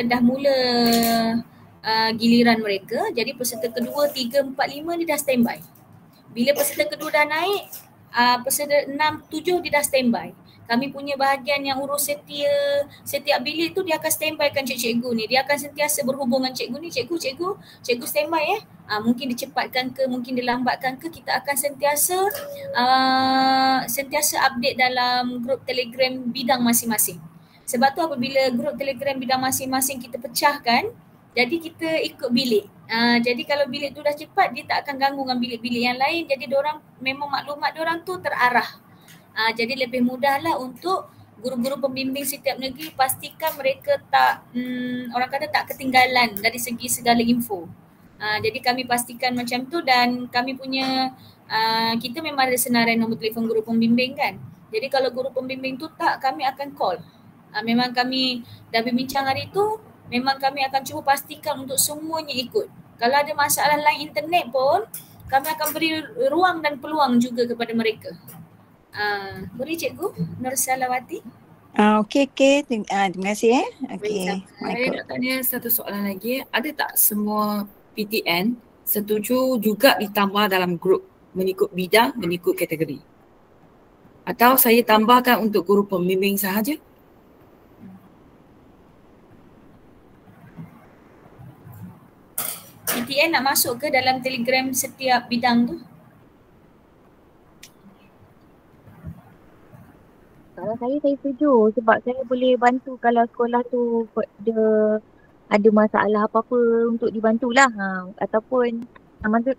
dah mula giliran mereka, jadi peserta kedua, 3, 4, 5 dia dah standby. Bila peserta kedua dah naik, peserta 6, 7 dia dah standby. Kami punya bahagian yang urus setiap bilik tu dia akan standbykan cikgu ni. Dia akan sentiasa berhubungan cikgu ni, cikgu standby mungkin dicepatkan ke, mungkin dilambatkan ke, kita akan sentiasa update dalam grup Telegram bidang masing-masing. Sebab tu apabila grup Telegram bidang masing-masing kita pecahkan, jadi kita ikut bilik. Jadi kalau bilik tu dah cepat, dia tak akan ganggu dengan bilik-bilik yang lain. Jadi diorang memang maklumat diorang tu terarah. Jadi lebih mudahlah untuk guru-guru pembimbing setiap negeri pastikan mereka tak orang kata tak ketinggalan dari segi segala info. Jadi kami pastikan macam tu, dan kami punya kita memang ada senarai nombor telefon guru pembimbing kan. Jadi kalau guru pembimbing tu tak, kami akan call. Memang kami dah berbincang hari tu, memang kami akan cuba pastikan untuk semuanya ikut. Kalau ada masalah line internet pun, kami akan beri ruang dan peluang juga kepada mereka. Boleh Cikgu Nur Salawati? Okey. Terima kasih. Okey. Saya nak tanya satu soalan lagi. Ada tak semua PTN setuju juga ditambah dalam grup mengikut bidang, mengikut kategori? Atau saya tambahkan untuk guru pembimbing sahaja? PTN nak masuk ke dalam Telegram setiap bidang tu? Kalau saya setuju sebab saya boleh bantu kalau sekolah tu ada masalah apa-apa untuk dibantulah. Ataupun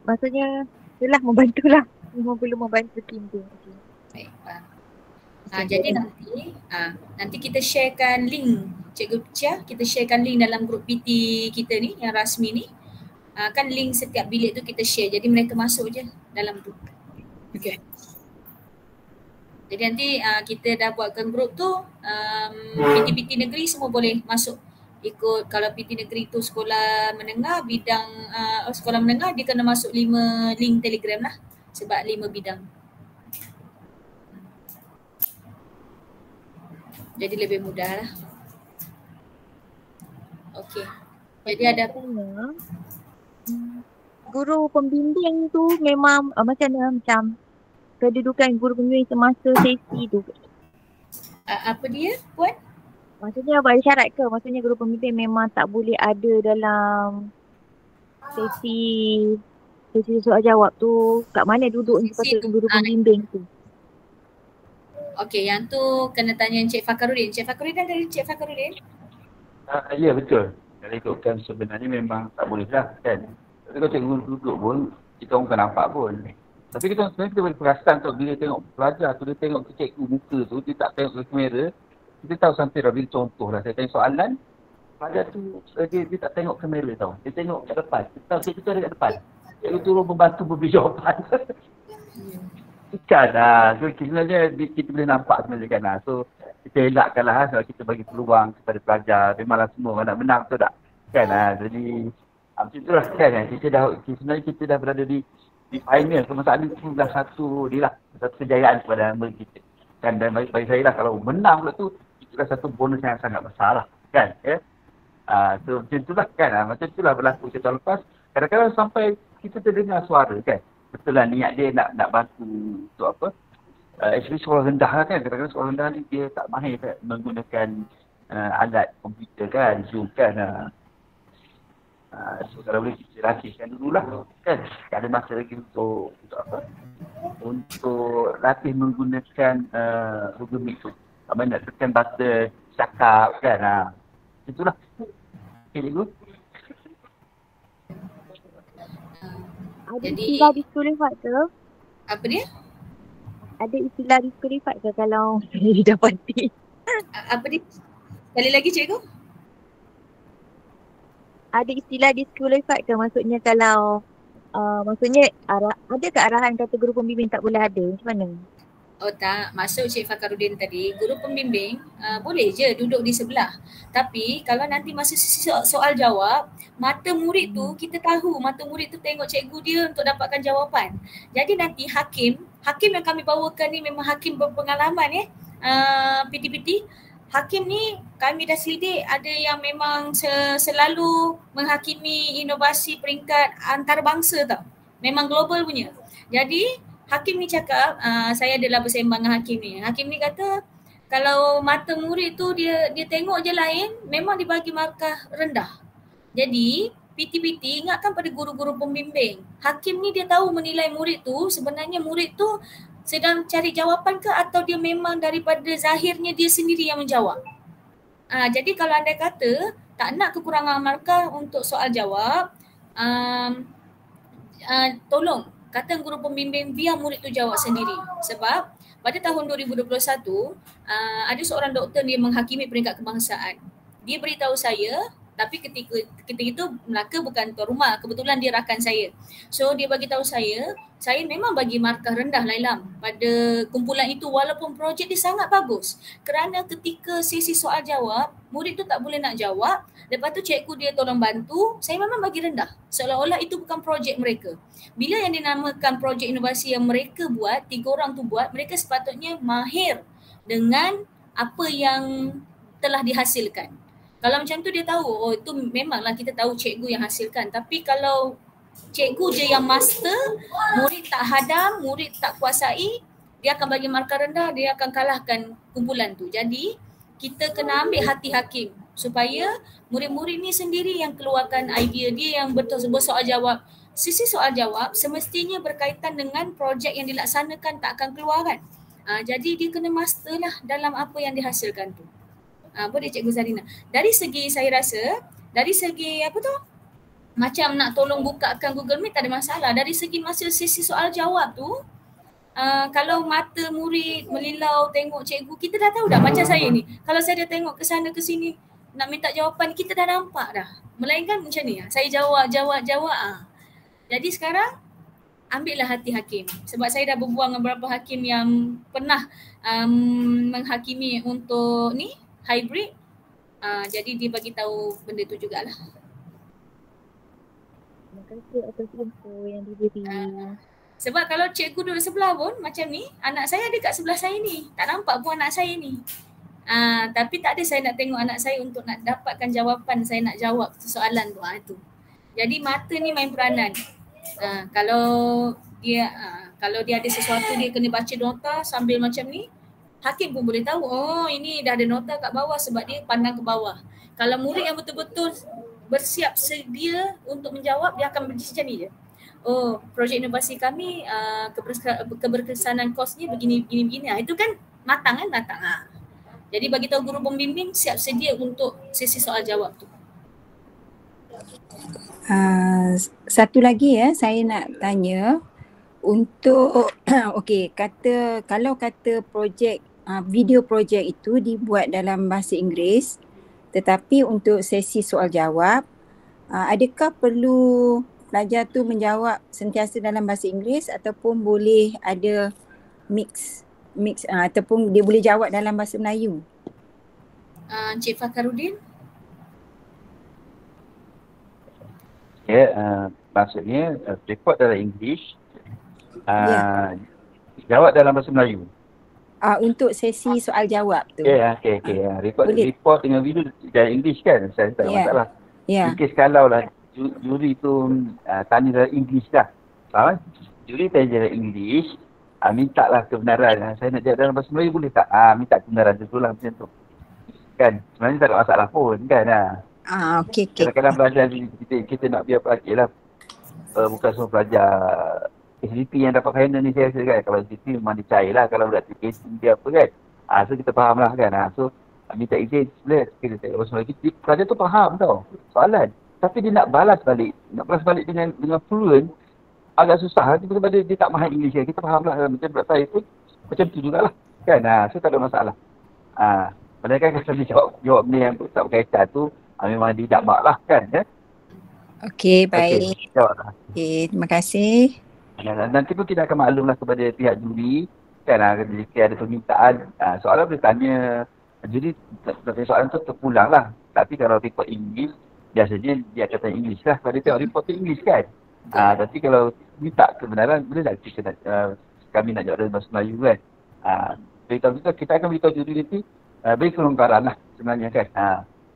maksudnya itulah membantulah. Memang perlu membantu tim tu. Baik. Jadi nanti kita sharekan link Cikgu Chia, kita sharekan link dalam grup PT kita ni yang rasmi ni. Kan link setiap bilik tu kita share. Jadi mereka masuk je dalam tu. Okey. Jadi nanti kita dah buatkan grup tu, PT-PT negeri semua boleh masuk ikut. Kalau PT negeri tu sekolah menengah, bidang sekolah menengah dia kena masuk 5 link Telegram lah sebab 5 bidang. Jadi lebih mudah lah. Okey. Jadi ada guru pembimbing tu memang macam kedudukan guru pembimbing semasa sesi tu. Apa dia Puan? Maksudnya ada syarat ke? Maksudnya guru pembimbing memang tak boleh ada dalam sesi soal jawab tu. Kat mana duduk sepatutnya guru pembimbing tu? Okey, yang tu kena tanya Encik Fakarudin. Encik Fakarudin dari Encik Fakarudin? Ya betul. Kalau ikutkan sebenarnya memang tak boleh lah kan. Tapi kalau cikgu duduk pun, kita orang bukan nampak pun. Tapi kita sebenarnya kita boleh perasan tau, bila tengok pelajar tu, dia tengok cikgu muka tu, dia tak tengok ke kamera, kita tahu sampai dah bila contoh lah. Saya tanya soalan, pelajar tu dia tak tengok kamera tau. Dia tengok kat depan. Kita tahu cikgu tu ada kat depan. Cikgu tu membantu memberi jawapan. Bukan lah. So sebenarnya kita boleh nampak sebenarnya kan lah. So kita elakkan lah kalau kita bagi peluang kepada pelajar. Memanglah semua nak menang tu tak? Kan lah. Jadi macam itulah kan. Sebenarnya kita dah berada di final. Masalah itu dah satu kejayaan kepada mereka kita. Kan, dan bagi saya lah kalau menang pula tu, itu dah satu bonus yang sangat besar lah. Kan? Ya? So macam itulah kan. Macam itulah berlaku kita lepas. Kadang-kadang sampai kita terdengar suara kan. Betul lah niat dia nak bantu untuk apa. Actually sekolah rendah lah kan. Kadang-kadang sekolah rendah ni dia tak mahir kan, menggunakan alat komputer kan, Zoom kan. So kalau boleh kita latihkan dululah kan. Ada masa lagi untuk apa? Untuk latih menggunakan Google Meet tu. Apa nak tekan button cakap kan. Itulah. Okay, cikgu. Ada istilah disqualified ke? Apa dia? Ada istilah disqualified ke kalau didapati? Apa dia? Sekali lagi cikgu? Ada istilah disqualified ke? Maksudnya kalau maksudnya ada ke arahan kata guru pembimbing tak boleh ada? Macam mana? Oh tak, maksud Cik Fakarudin tadi, guru pembimbing boleh je duduk di sebelah. Tapi kalau nanti masa soal jawab, mata murid tu, kita tahu mata murid tu tengok cikgu dia untuk dapatkan jawapan. Jadi nanti hakim yang kami bawakan ni memang hakim berpengalaman PT-PT. Hakim ni kami dah selidik ada yang memang selalu menghakimi inovasi peringkat antarabangsa tau. Memang global punya. Jadi hakim ni cakap, saya adalah bersembang dengan hakim ni. Hakim ni kata kalau mata murid tu dia tengok je lain, memang dibagi markah rendah. Jadi PT-PT ingatkan pada guru-guru pembimbing. Hakim ni dia tahu menilai murid tu, sebenarnya murid tu sedang cari jawapan ke atau dia memang daripada zahirnya dia sendiri yang menjawab. Jadi kalau anda kata tak nak kekurangan markah untuk soal jawab, tolong kata guru pembimbing biar murid tu jawab sendiri. Sebab pada tahun 2021 ada seorang doktor dia menghakimi peringkat kebangsaan. Dia beritahu saya Tapi ketika itu Melaka bukan tuan rumah, kebetulan dia rakan saya. So dia bagi tahu saya memang bagi markah rendah Lailam pada kumpulan itu walaupun projek dia sangat bagus. Kerana ketika sesi soal jawab, murid tu tak boleh nak jawab, lepas tu cikgu dia tolong bantu, saya memang bagi rendah. Seolah-olah itu bukan projek mereka. Bila yang dinamakan projek inovasi yang mereka buat, 3 orang tu buat, mereka sepatutnya mahir dengan apa yang telah dihasilkan. Kalau macam tu dia tahu, oh itu memanglah kita tahu cikgu yang hasilkan. Tapi kalau cikgu je yang master, murid tak hadam, murid tak kuasai, dia akan bagi markah rendah, dia akan kalahkan kumpulan tu. Jadi kita kena ambil hati hakim supaya murid-murid ni sendiri yang keluarkan idea dia yang bersoal jawab. Sisi soal jawab semestinya berkaitan dengan projek yang dilaksanakan, tak akan keluar kan. Jadi dia kena master lah dalam apa yang dihasilkan tu. Boleh Cikgu Zarina. Dari segi saya rasa, dari segi apa tu? Macam nak tolong bukakan Google Meet tak ada masalah. Dari segi masa sesi soal jawab tu, kalau mata murid melilau tengok cikgu, kita dah tahu dah macam saya ni. Kalau saya dah tengok ke sana ke sini nak minta jawapan, kita dah nampak dah. Melainkan macam ni, saya jawab. Jadi sekarang ambillah hati hakim. Sebab saya dah berbual dengan beberapa hakim yang pernah menghakimi untuk ni hybrid. Jadi dia bagi tahu benda tu jugalah. Terima kasih atas info yang diberi. Sebab kalau cikgu duduk sebelah pun macam ni, anak saya ada kat sebelah saya ni. Tak nampak pun anak saya ni. Tapi tak ada saya nak tengok anak saya untuk nak dapatkan jawapan saya nak jawab soalan tu. Itu. Jadi mata ni main peranan. Kalau dia ada sesuatu dia kena baca nota sambil macam ni, hakim pun boleh tahu, oh ini dah ada nota kat bawah sebab dia pandang ke bawah. Kalau murid yang betul-betul bersiap sedia untuk menjawab, dia akan macam ni je. Oh, projek inovasi kami keberkesanan kosnya begini. Itu kan matang. Jadi bagi tahu guru pembimbing siap sedia untuk sesi soal jawab tu. Satu lagi saya nak tanya untuk kalau kata projek video projek itu dibuat dalam bahasa Inggeris tetapi untuk sesi soal jawab, adakah perlu pelajar tu menjawab sentiasa dalam bahasa Inggeris ataupun boleh ada mix ataupun dia boleh jawab dalam bahasa Melayu? Encik Fakarudin? Maksudnya report dalam English, jawab dalam bahasa Melayu. Untuk sesi soal jawab tu. Report dengan video dalam English kan, saya tak ada masalah. Mungkin kalau lah juri tu tanya dalam English dah. Juri tanya dalam English, minta lah kebenaran. Saya nak jawab dalam bahasa Melayu boleh tak? Minta kebenaran tu lah macam tu. Kan, sebenarnya tak ada masalah pun kan. Kadang-kadang pelajar kita nak biar pelajar lah. Bukan semua pelajar SDP yang dapat final ni saya rasa kan. Kalau SDP memang dicair lah kalau budak TKC dia apa kan. So kita faham lah kan. So minta izin boleh kita tengok bahasa Melayu. Pelajar tu faham tau soalan. Tapi dia nak balas balik. dengan fluent agak susah. Tiba-tiba dia tak faham English kan. Kita faham lah macam budak saya tu macam tu jugalah kan. So tak ada masalah. Padahal kan kalau dia jawab ni yang tak berkaitan tu, memang dia tak mak lah kan. Okey, baik. Okey, terima kasih. Nanti pun kita akan maklumlah kepada pihak juri kan, jika ada permintaan soalan boleh tanya juri, soalan tu terpulang lah. Tapi kalau report English, biasanya dia akan tanya English lah. Kalau dia tengok report tu English kan. Tapi kalau minta kebenaran, boleh tak kami nak jawab dalam bahasa Melayu kan. Kita akan beritahu juri nanti, beri kelonggaran lah sebenarnya kan.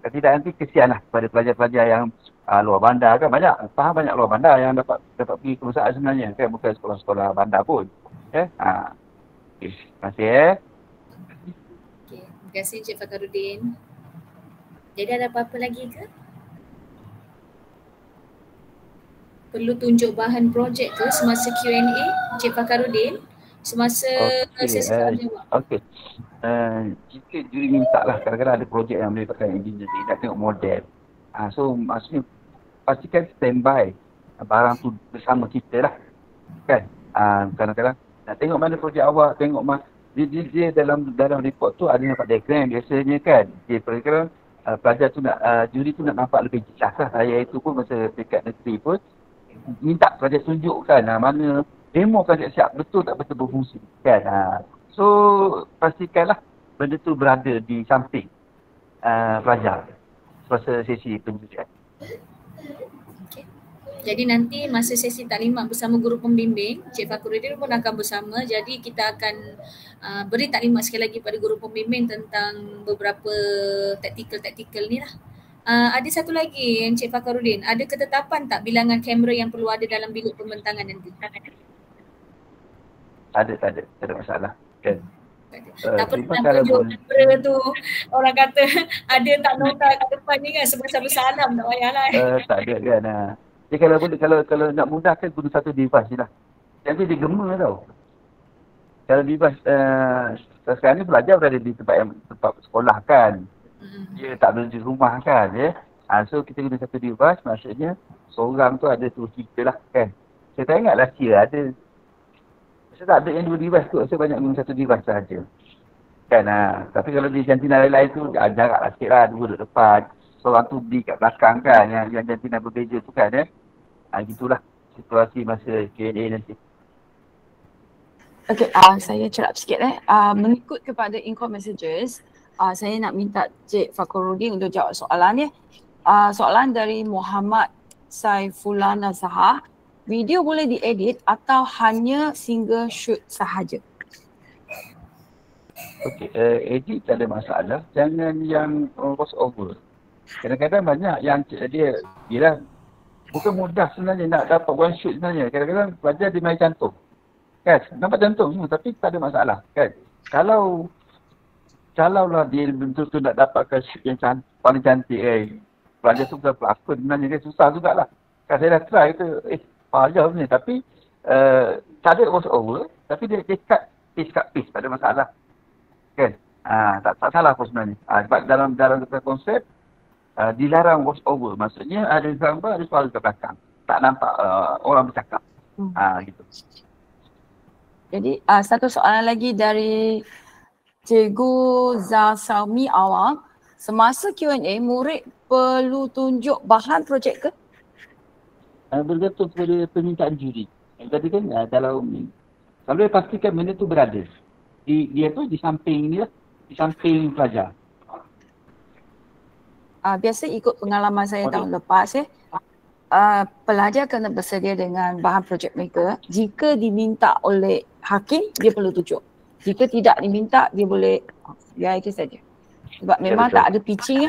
Tidak nanti kesian lah kepada pelajar-pelajar yang luar bandar kan. Banyak luar bandar yang dapat pergi ke perusahaan sebenarnya kan. Bukan sekolah-sekolah bandar pun. Okay. Terima kasih Terima kasih Encik Fakarudin. Jadi ada apa-apa lagi ke? Perlu tunjuk bahan projek ke semasa Q&A Encik Fakarudin? Semasa sesi soal jawab. Okey. Jika juri minta lah, kadang-kadang ada projek yang melibatkan engineering, nak tengok model. So maksudnya pastikan standby barang tu bersama kita lah. Kan? Kadang-kadang nak tengok mana projek awak, tengok dia dalam report tu ada nampak diagram biasanya kan. Kadang-kadang pelajar tu nak, juri tu nak nampak lebih jelas lah. Saya itu pun masa dekat negeri pun minta pelajar tunjukkan mana demo kan siap betul tak betul berfungsi kan. So pastikanlah benda tu berada di samping pelajar semasa sesi penjuruan. Okay. Jadi nanti masa sesi taklimat bersama guru pembimbing, Cik Fakhruddin pun akan bersama. Jadi kita akan beri taklimat sekali lagi pada guru pembimbing tentang beberapa taktikal ni lah. Ada satu lagi yang Cik Fakhruddin, ada ketetapan tak bilangan kamera yang perlu ada dalam bilik pembentangan nanti? Tak ada masalah kan. Tak pernah tunjuk kamera tu, orang kata ada tak nota kat depan ni kan, sebesar salam tak payahlah. Tak ada kan. Jadi kalau nak mudahkan guna satu device je lah. Nanti dia gema tau. Kalau device sekarang ni pelajar berada di tempat sekolah kan. Dia tak berada di rumah kan ya. So kita guna satu device, maksudnya seorang tu ada tu kita lah kan. Saya tak ingat last year ada. Saya tak ada yang 2 device tu, saya banyak guna satu device sahaja. Kan tapi kalau di jantina lain-lain tu jarak sikit lah, 2 duduk depan. Seorang tu beli kat belakang kan, yang jantina berbeza tu kan ya. Gitulah situasi masa Q&A nanti. Okay, saya cerap sikit mengikut kepada in-call messages, saya nak minta Cik Fakhruddin untuk jawab soalan ni. Soalan dari Muhammad Saifulana Sahar. Video boleh diedit atau hanya single shoot sahaja? Okey, edit tak ada masalah. Jangan yang voice over. Kadang-kadang banyak yang dia bukan mudah sebenarnya nak dapat one shoot sebenarnya. Kadang-kadang pelajar dia main cantum. Kan? Nampak cantum semua tapi tak ada masalah. Kan? Kalaulah dia betul-betul nak dapatkan shoot yang paling cantik pelajar tu bukan pelakon sebenarnya kan, susah jugalah. Kan saya dah try tu, payah sebenarnya tapi tak ada voice over tapi dia cut piece, tak ada masalah. Kan? Tak salah pun sebenarnya. Sebab dalam konsep dilarang voice over, maksudnya ada gambar, ada suara kat belakang. Tak nampak orang bercakap. Gitu. Jadi satu soalan lagi dari Cikgu Zasaumi Awang. Semasa Q&A, murid perlu tunjuk bahan projek ke? Bergantung kepada permintaan juri. Tadi kan kalau dia pastikan benda tu berada di samping ni lah, di samping pelajar. Biasa ikut pengalaman saya tahun lepas pelajar kena bersedia dengan bahan projek mereka. Jika diminta oleh hakim, dia perlu tunjuk. Jika tidak diminta, dia boleh itu saja. Sebab memang tak ada pitching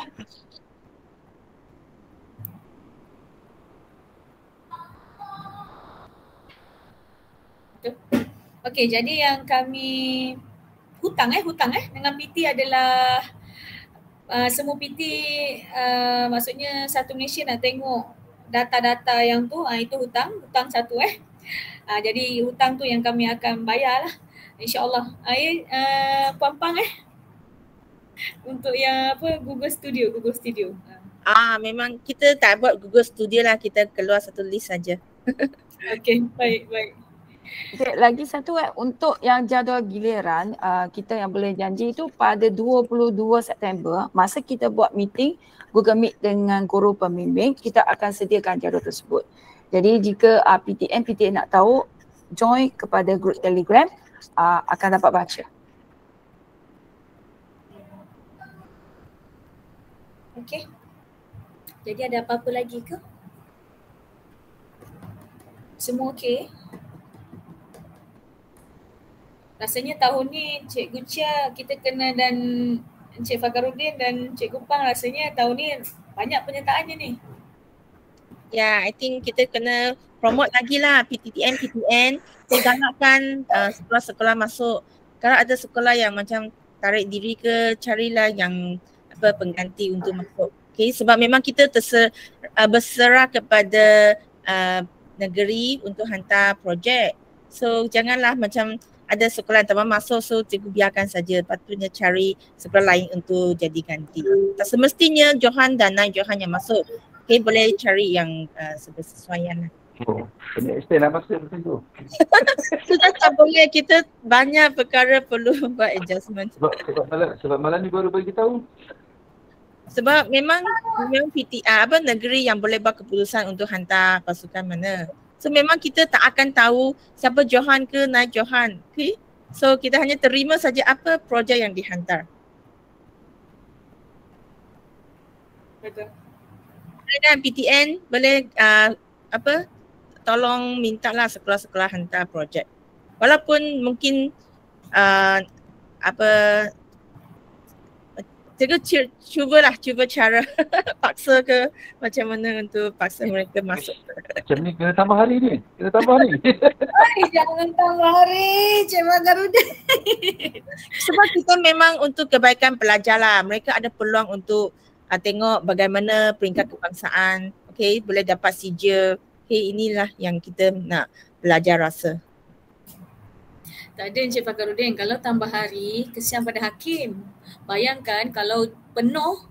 Okey, jadi yang kami hutang dengan PT adalah semua PT maksudnya satu Malaysia nak tengok data-data yang tu, itu hutang satu jadi hutang tu yang kami akan bayar lah insya-Allah. Puan-puan untuk yang Google Studio. Memang kita tak buat Google Studio lah, kita keluar satu list saja. Okey, baik. Okay, lagi satu untuk yang jadual giliran, kita yang boleh janji itu pada 22 September masa kita buat meeting Google Meet dengan guru pembimbing, kita akan sediakan jadual tersebut. Jadi jika PTN nak tahu, join kepada grup Telegram, akan dapat baca. Okey. Jadi ada apa-apa lagi ke? Semua okey? Rasanya tahun ni Cikgu Chia kita kena dan Encik Fakhruddin dan Cikgu Pang rasanya tahun ni banyak penyertaannya ni. I think kita kena promote lagi lah PTN. Kita galakkan sekolah-sekolah masuk. Kalau ada sekolah yang macam tarik diri ke, carilah yang pengganti untuk masuk. Okay, sebab memang kita berserah kepada negeri untuk hantar projek. So janganlah macam ada sekolah yang tak masuk, so cikgu biarkan saja. Patutnya cari sekolah lain untuk jadi ganti. Tak semestinya Johan dan Nai Johan yang masuk. Okay, boleh cari yang sesuaian lah. Kena extend lah masa macam tu. Sudah tak boleh, kita banyak perkara perlu buat adjustment. Sebab malam ni baru bagi tahu. Sebab memang PTR negeri yang boleh buat keputusan untuk hantar pasukan mana. So memang kita tak akan tahu siapa Johan ke Naib Johan. Okay? So kita hanya terima saja apa projek yang dihantar. Betul. Dan PTN boleh tolong mintalah sekolah-sekolah hantar projek. Walaupun mungkin cuba cara paksa ke macam mana untuk paksa mereka masuk. Macam ni kena tambah hari ni. Jangan tambah hari, Cik Fakarudin. Sebab kita memang untuk kebaikan pelajar lah. Mereka ada peluang untuk tengok bagaimana peringkat kebangsaan. Okay, boleh dapat sijil. Okay, inilah yang kita nak belajar rasa. Tak ada Encik Fakarudin, kalau tambah hari kesian pada hakim. Bayangkan kalau penuh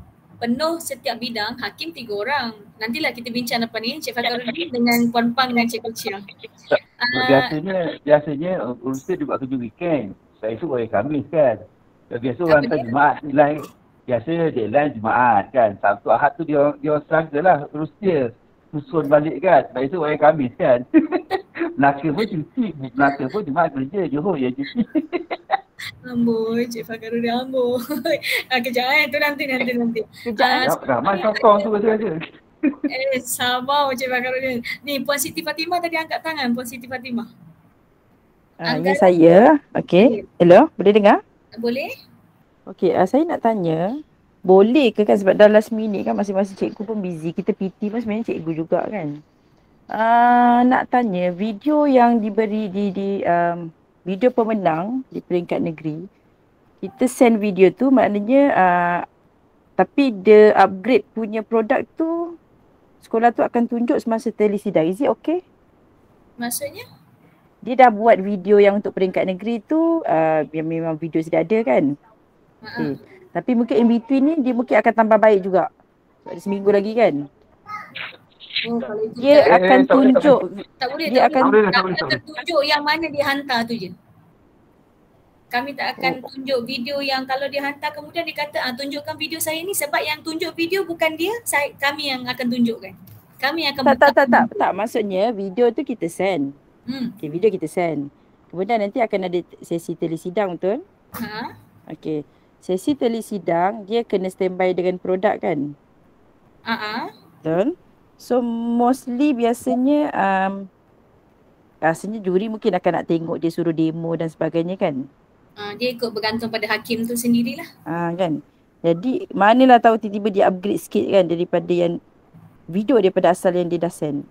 setiap bidang, hakim 3 orang. Nantilah kita bincang apa ni Encik Fakarudin dengan Puan Pang dan Encik Kucia. Biasanya urusan dia buat kerja weekend. Saya tu hari Khamis kan. Biasa orang hantar Jumaat nilai. Biasa deadline Jumaat kan. Sabtu Ahad tu dia struggle lah urus dia. Susun balik kan. Biasa hari Khamis kan. Melaka pun cuti. Melaka pun Jumaat kerja. Johor ya cuti. Amboi, Cik Fakarudin amboi. Kejap tu nanti. Ramai sokong tu rasa-rasa. Sabar Cik Fakarudin. Ni Puan Siti Fatimah tadi angkat tangan, Puan Siti Fatimah. Ya saya. Okey. Hello, boleh dengar? Boleh. Okey, saya nak tanya, boleh ke kan sebab dah last minute kan masing-masing cikgu pun busy. Kita PT pun sebenarnya cikgu juga kan. Nak tanya, video yang diberi di video pemenang di peringkat negeri, kita send video tu maknanya tapi the upgrade punya produk tu sekolah tu akan tunjuk semasa telesidang. Is it okay? Maksudnya? Dia dah buat video yang untuk peringkat negeri tu yang memang video sudah ada kan. Okay. Tapi mungkin in between ni dia mungkin akan tambah baik juga. Sebab ada seminggu lagi kan. Dia akan tunjuk. Tak boleh. Dia akan tunjuk yang mana dia hantar tu je. Kami tak akan tunjuk video yang kalau dia hantar kemudian dia kata tunjukkan video saya ni, sebab yang tunjuk video bukan dia, kami yang akan tunjukkan. Kami akan tak. Maksudnya video tu kita send. Okay, video kita send. Kemudian nanti akan ada sesi telesidang, betul? Okay. Sesi telesidang dia kena standby dengan produk kan? Betul? So mostly biasanya rasanya juri mungkin akan nak tengok dia suruh demo dan sebagainya kan? Dia ikut bergantung pada hakim tu sendirilah. Kan. Jadi manalah tahu tiba-tiba dia upgrade sikit kan daripada yang video daripada asal yang dia dah send.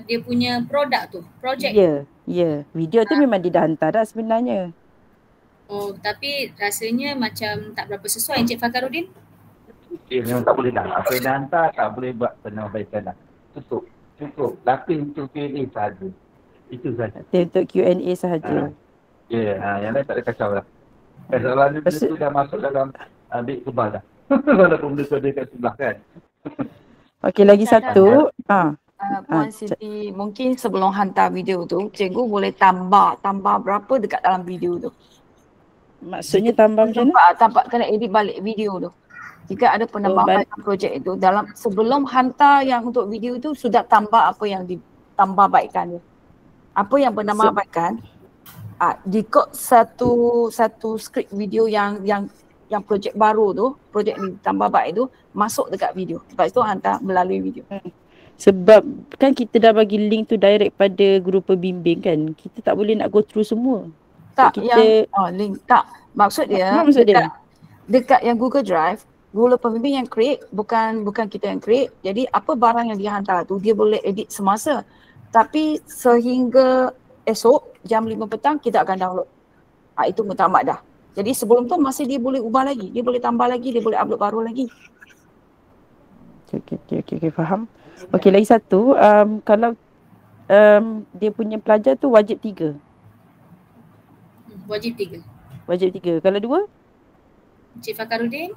Dia punya produk tu, projek. Ya. Video tu memang dia dah hantar dah sebenarnya. Tapi rasanya macam tak berapa sesuai Encik Fakarudin. Memang tak boleh dah. Apa yang dah hantar tak boleh buat penambahkan dah. Cukup. Lapis untuk Q&A sahaja. Itu sahaja. Untuk Q&A sahaja. Yang lain tak ada kacau lah. Soalan dia tu dah masuk dalam beg kebal dah. Walaupun benda tu ada kat sebelah kan. Okey, lagi satu. Puan Siti, mungkin sebelum hantar video tu, cikgu boleh tambah berapa dekat dalam video tu. Maksudnya tambah macam mana? Tambah kena edit balik video tu. Jika ada penambahan projek itu, dalam sebelum hantar yang untuk video tu sudah tambah apa yang ditambah baikkan. Apa yang penambah baikkan, jika satu skrip video yang projek baru tu, projek ni tambah baik tu masuk dekat video. Lepas tu hantar melalui video. Sebab kan kita dah bagi link tu direct pada guru pembimbing kan. Kita tak boleh nak go through semua. Tak, link tak. Maksud dia, dekat yang Google Drive, guru pembimbing yang create, bukan kita yang create. Jadi apa barang yang dia hantar tu dia boleh edit semasa. Tapi sehingga esok jam 5 petang kita akan download. Itu mutamat dah. Jadi sebelum tu masih dia boleh ubah lagi, dia boleh tambah lagi, dia boleh upload baru lagi. Okay, faham. Okey, lagi satu, kalau dia punya pelajar tu wajib 3. Wajib 3. Wajib 3. Kalau 2? Encik Fakarudin?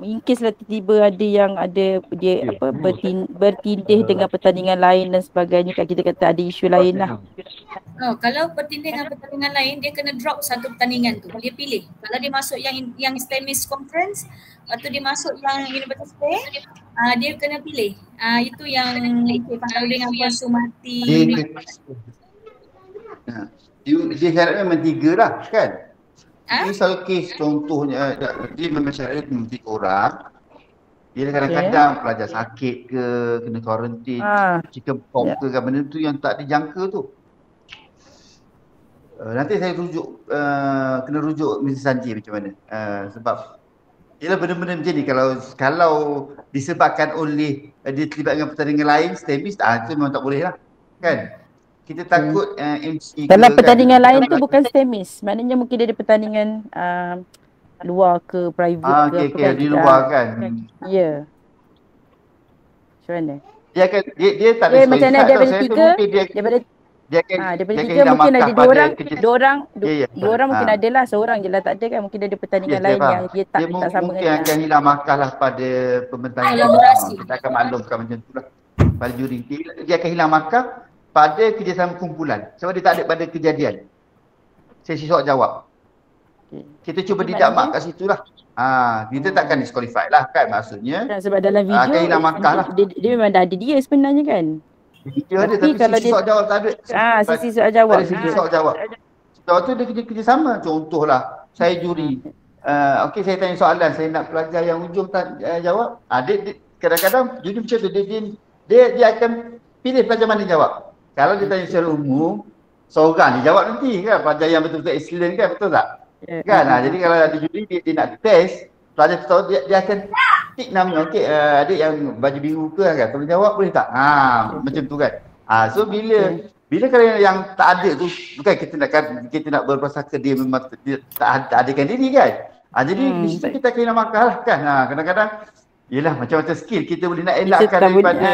in case lah tiba-tiba ada yang ada dia bertindih dengan pertandingan lain dan sebagainya, kat kita kata ada isu lain lah. Kalau bertindih dengan pertandingan lain, dia kena drop satu pertandingan tu. Dia pilih. Kalau dia masuk yang STEMIS conference, lepas tu dia masuk yang University, dia kena pilih. Itu yang kalau dengan Puan Sumati. Dia syarat memang 3 lah kan? Ini satu kes contohnya, dia memang syarat memang 3 orang. Dia kadang-kadang pelajar sakit ke, kena kuarantin, chicken pox ke, benda tu yang tak dijangka tu. Nanti saya rujuk, kena rujuk Mr. Sanji macam mana. Sebab ialah benda-benda macam ni kalau disebabkan oleh dia terlibat dengan pertandingan lain, STEMIS, itu memang tak boleh lah. Kan? Kita takut MC dalam pertandingan lain tu bukan STEMIS. Maknanya mungkin dia ada pertandingan luar ke, private ke apa kan. Di luar kan. Ya. Macam mana? Dia tak ada macam mana daripada 3, daripada 3 mungkin ada dua orang mungkin ada lah, seorang je lah tak ada kan. Mungkin ada pertandingan lain yang dia tak sama mungkin akan hilang markah lah pada pembentangan. Kita akan maklumkan macam tu lah pada juri. Dia akan hilang markah pada kerjasama kumpulan sebab dia tak ada pada kejadian sesi soal jawab. Kita cuba didak mak kat situ lah. Kita takkan disqualified lah kan maksudnya. Sebab dalam video akan hilang markah lah. Dia memang dah ada dia sebenarnya kan. Video ada tapi kalau sesi soal jawab tak ada. Sesi soal jawab. Sesi soal jawab. Sebab tu dia kerjasama. Contohlah saya juri. Okey saya tanya soalan, saya nak pelajar yang hujung jawab. Dia kadang-kadang juri macam tu dia akan pilih pelajar mana jawab. Kalau dia tanya secara umum, seorang dia jawab nanti kan, pelajar yang betul-betul excellent kan, betul tak? Kan? Jadi kalau ada juri dia nak test, pelajar tu tahu dia akan tik nama, okey adik yang baju biru ke kan, kalau jawab boleh tak? Macam tu kan. So bila kalau yang tak ada tu, bukan kita nak berprasangka dia memang dia tak adakan diri kan. Jadi di situ kita kena markah lah kan. Kadang-kadang yelah macam-macam skill kita boleh nak elakkan daripada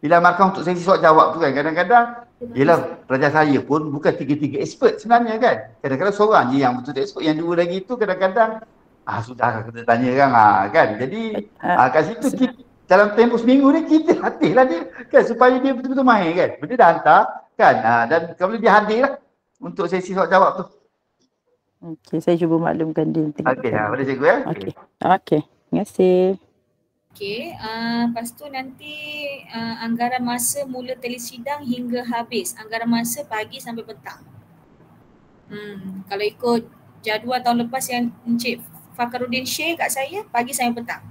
hilang markah untuk sesi soal jawab tu kan. Kadang-kadang yelah pelajar saya pun bukan 3 expert sebenarnya kan. Kadang-kadang seorang je yang betul expert, yang 2 lagi tu kadang-kadang sudah kita tanya kan. Jadi kat situ kita, dalam tempoh seminggu ni kita latihlah dia kan supaya dia betul-betul main kan. Benda dah hantar kan. Dan kalau dia hadir lah untuk sesi soal jawab tu. Okey, saya cuba maklumkan dia. Okey, boleh cikgu ya. Okey. Terima kasih. Okey, lepas tu nanti anggaran masa mula telesidang hingga habis. Anggaran masa pagi sampai petang. Kalau ikut jadual tahun lepas yang Encik Fakhruddin share kat saya, pagi sampai petang.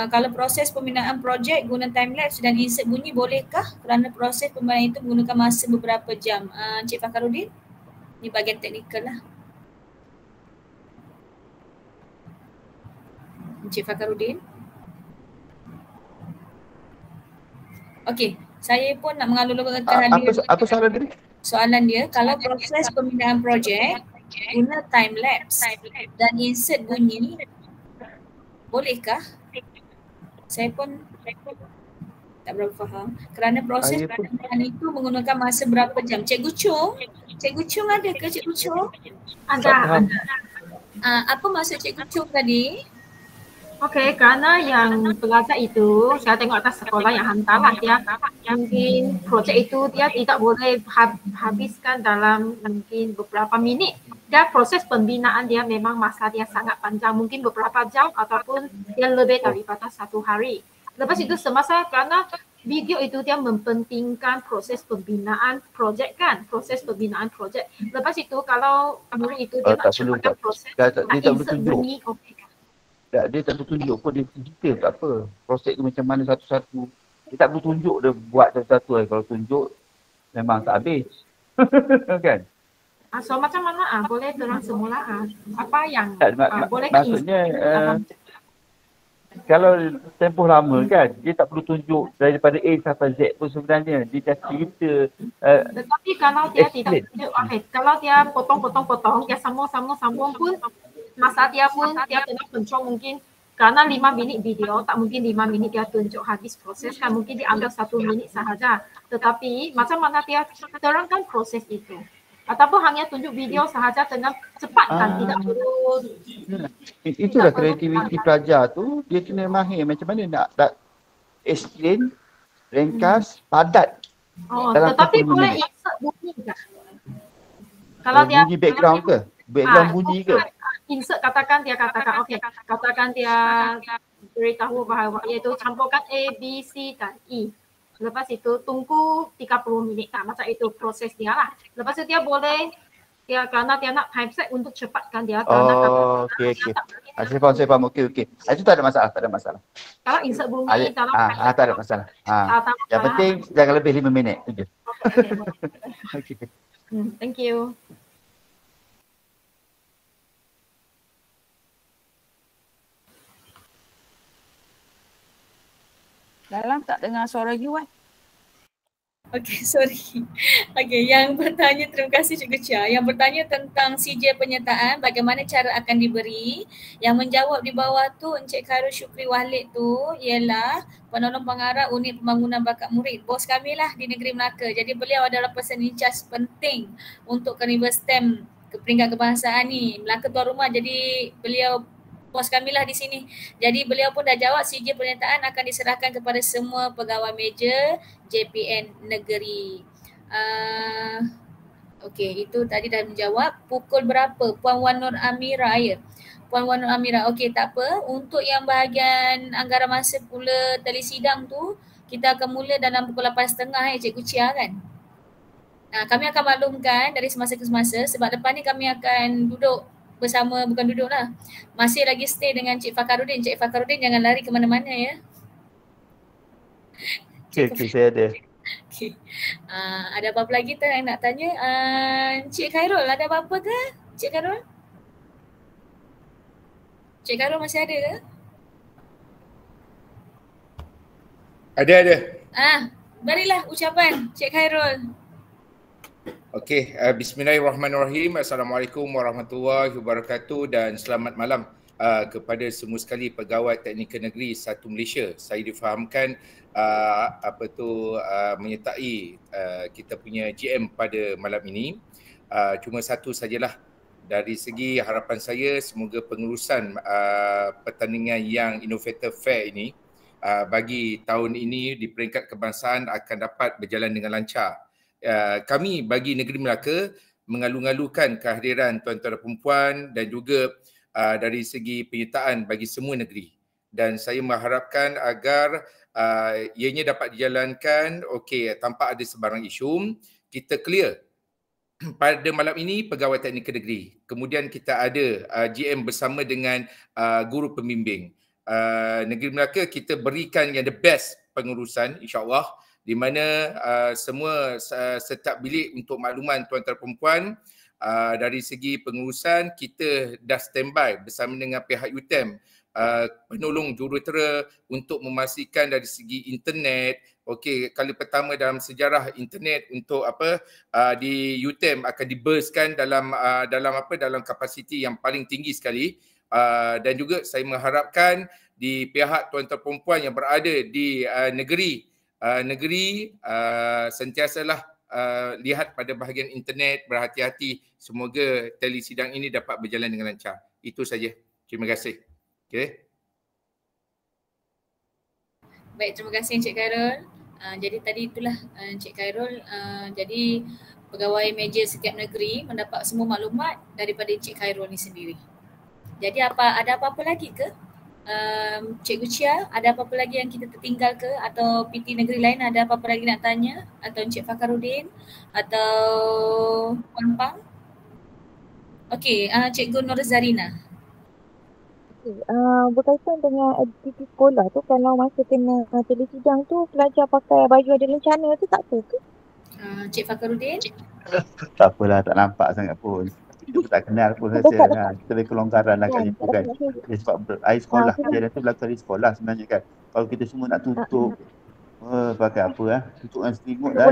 Kalau proses pembinaan projek guna time lapse dan insert bunyi bolehkah? Kerana proses pembinaan itu menggunakan masa beberapa jam. Encik Fakhruddin, ni bahagian teknikal lah. Encik Fakhruddin. Okey, saya pun nak mengalur-alurkan apa soalan dia? Soalan dia, kalau proses pembinaan projek guna time lapse dan insert bunyi, bolehkah? Saya pun tak berapa faham. Kerana proses pembinaan itu menggunakan masa berapa jam? Cikgu Chung ada ke Cikgu Chung? Ada. Apa maksud Cikgu Chung tadi? Okey, kerana yang pelajar itu, saya tengok atas sekolah yang hantarlah dia, mungkin projek itu dia tidak boleh habiskan dalam mungkin beberapa minit. Dan proses pembinaan dia memang masa dia sangat panjang, mungkin beberapa jam ataupun dia lebih daripada 1 hari. Lepas itu semasa kerana video itu dia mempentingkan proses pembinaan projek kan, proses pembinaan projek. Lepas itu kalau murid itu dia nak cepatkan proses, nak insert bunyi, okey. Dia tak bertunjuk pun, dia detail tak apa. Proses tu macam mana satu-satu. Dia tak bertunjuk dia buat satu-satu. Kalau tunjuk memang tak habis. Kan? So macam mana boleh terang semula apa yang boleh maksudnya kalau tempoh lama kan, dia tak perlu tunjuk daripada A sampai Z pun sebenarnya. Dia dah cerita. Tetapi kalau dia tidak tunjuk, kalau dia potong-potong, dia sambung pun, masa dia pun dia kena control mungkin kerana 5 minit video, tak mungkin 5 minit dia tunjuk habis proses kan, mungkin dia ambil 1 minit sahaja. Tetapi macam mana dia terangkan proses itu. Ataupun hanya tunjuk video sahaja dengan cepat kan, tidak perlu. Itulah kreativiti pelajar tu, dia kena mahir macam mana nak explain, ringkas, padat. Tetapi boleh insert bunyi tak? Kalau dia bunyi background ke? Background bunyi ke? Insert katakan dia beritahu bahawa iaitu campurkan A, B, C dan E. Lepas itu tunggu 30 minit tak? Macam itu proses dia lah. Lepas itu dia boleh kerana dia nak typeset untuk cepatkan dia. Okey. Saya faham. Okey. Itu tak ada masalah. Kalau insert bunyi dalam tak ada masalah. Yang penting jangan lebih 5 minit. Okay. Thank you. Dalam tak dengar suara you kan? Okey, sorry. Okey, yang bertanya, terima kasih Cikgu Chia. Yang bertanya tentang CJ penyertaan, bagaimana cara akan diberi. Yang menjawab di bawah tu Encik Khairul Syukri Walid tu ialah penolong pengarah unit pembangunan bakat murid. Bos kami lah di Negeri Melaka. Jadi beliau adalah person in charge penting untuk Carnival STEM ke peringkat kebangsaan ni. Melaka tuan rumah, jadi beliau bos kami lah di sini. Jadi beliau pun dah jawab CJ penyertaan akan diserahkan kepada semua pegawai meja JPN negeri. Okey, itu tadi dah menjawab. Pukul berapa? Puan Wan Nur Amira ya. Puan Wan Nur Amira. Okey, tak apa. Untuk yang bahagian anggaran masa pula telesidang tu, kita akan mula dalam pukul 8.30 Cikgu Chia kan. Kami akan maklumkan dari semasa ke semasa sebab depan ni kami akan duduk bersama, bukan duduk lah. Masih lagi stay dengan Cik Fakarudin. Cik Fakarudin jangan lari ke mana-mana ya. Okey, saya ada. Okay. Ada apa-apa lagi tu yang nak tanya? Cik Khairul, ada apa-apa ke? Cik Khairul? Cik Khairul masih ada ke? Ada. Berilah ucapan Cik Khairul. Okey, bismillahirrahmanirrahim. Assalamualaikum warahmatullahi wabarakatuh dan selamat malam kepada semua sekali pegawai Teknikal Negeri 1 Malaysia. Saya difahamkan menyertai kita punya GM pada malam ini. Cuma satu sajalah, dari segi harapan saya semoga pengurusan pertandingan yang Innovator Fair ini bagi tahun ini di peringkat kebangsaan akan dapat berjalan dengan lancar. Kami bagi Negeri Melaka mengalu-alukan kehadiran tuan-tuan dan perempuan dan juga dari segi penyertaan bagi semua negeri. Dan saya mengharapkan agar ianya dapat dijalankan tanpa ada sebarang isu. Kita clear pada malam ini pegawai teknikal negeri. Kemudian kita ada GM bersama dengan guru pembimbing. Negeri Melaka kita berikan yang the best pengurusan insya-Allah, di mana semua setiap bilik untuk makluman tuan-tuan perempuan dari segi pengurusan kita dah standby bersama dengan pihak UTM, penolong jurutera untuk memastikan dari segi internet. Kali pertama dalam sejarah internet untuk di UTM akan diburstkan dalam kapasiti yang paling tinggi sekali. Dan juga saya mengharapkan di pihak tuan-tuan perempuan yang berada di negeri sentiasalah lihat pada bahagian internet, berhati-hati. Semoga telesidang ini dapat berjalan dengan lancar. Itu saja. Terima kasih. Baik, terima kasih Encik Khairul. Jadi tadi itulah Encik Khairul. Jadi pegawai meja setiap negeri mendapat semua maklumat daripada Encik Khairul ni sendiri. Jadi ada apa-apa lagi ke? Cikgu Chia, ada apa-apa lagi yang kita tertinggal ke? Atau PT negeri lain ada apa-apa lagi nak tanya? Atau Encik Fakarudin? Atau Puan Pang? Okey, Cikgu Nur Zarina. Berkaitan dengan aktiviti sekolah tu, kalau masa kena telesidang tu pelajar pakai baju ada lencana tu tak apa ke? Cik Fakarudin? Tak apalah, tak nampak sangat pun. Kita tak kenal pun rasa. Kita lebih kelonggaran lah kat situ kan. Sebab air sekolah, dia tu berlaku di sekolah sebenarnya kan. Kalau kita semua nak tutup, pakai apa tutup dengan selimut dah.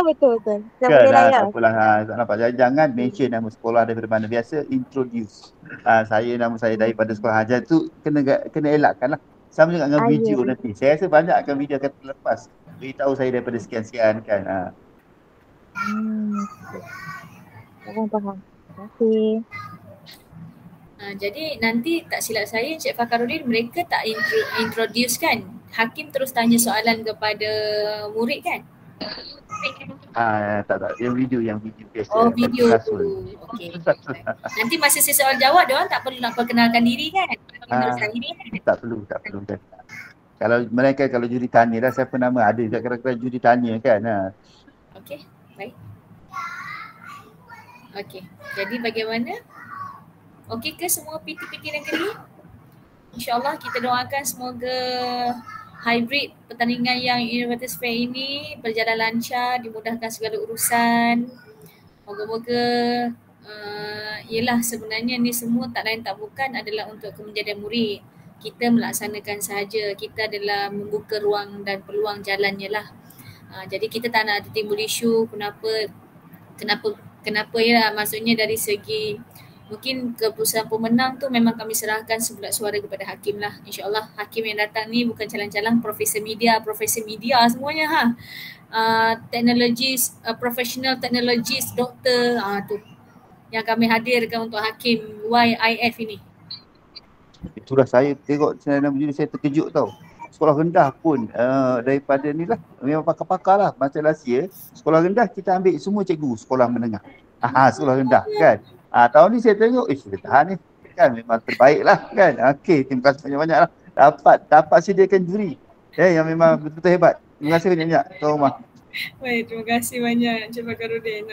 Betul. Kan tak apalah, tak nampak. Jangan mention nama sekolah daripada mana. Biasa introduce. Nama saya daripada sekolah Hajar tu kena elakkan lah. Sama juga dengan video nanti. Saya rasa banyak akan video akan terlepas. Beritahu saya daripada sekian-sekian kan. Faham. Terima kasih. Jadi nanti tak silap saya Encik Fakhruddin, mereka tak introduce kan? Hakim terus tanya soalan kepada murid kan? Tak. Yang video biasa. Oh, video tu. Okey. Nanti masa saya soal jawab dia orang tak perlu nak perkenalkan diri kan? Tak perlu kan. Kalau juri tanya dah siapa nama, ada juga kadang-kadang juri tanya kan. Okey, baik. Okey. Jadi bagaimana? Okey ke semua PT-PT negeri? InsyaAllah kita doakan semoga hybrid pertandingan yang Innovators Fair ini berjalan lancar, dimudahkan segala urusan. Moga-moga ialah sebenarnya ni semua tak lain tak bukan adalah untuk kemenjadian murid. Kita melaksanakan sahaja, kita adalah membuka ruang dan peluang jalannya lah. Jadi kita tak nak timbul isu kenapa ya, maksudnya dari segi mungkin keputusan pemenang tu memang kami serahkan sebulat suara kepada hakim lah. InsyaAllah hakim yang datang ni bukan calang-calang profesor media semuanya teknologis, professional technologist, doktor tu yang kami hadirkan untuk hakim YIF ini. Itulah saya tengok channel juri saya terkejut tau. Sekolah rendah pun daripada ni lah memang pakar-pakar lah. Macam last year sekolah rendah kita ambil semua cikgu sekolah menengah. Sekolah rendah kan. Tahun ni saya tengok, boleh tahan ni. Kan memang terbaik lah kan. Okey, terima kasih banyak-banyak lah. Dapat sediakan juri. Yang memang betul-betul hebat. Terima kasih banyak-banyak Tuan Umar. Baik, terima kasih banyak Encik Fakhruddin.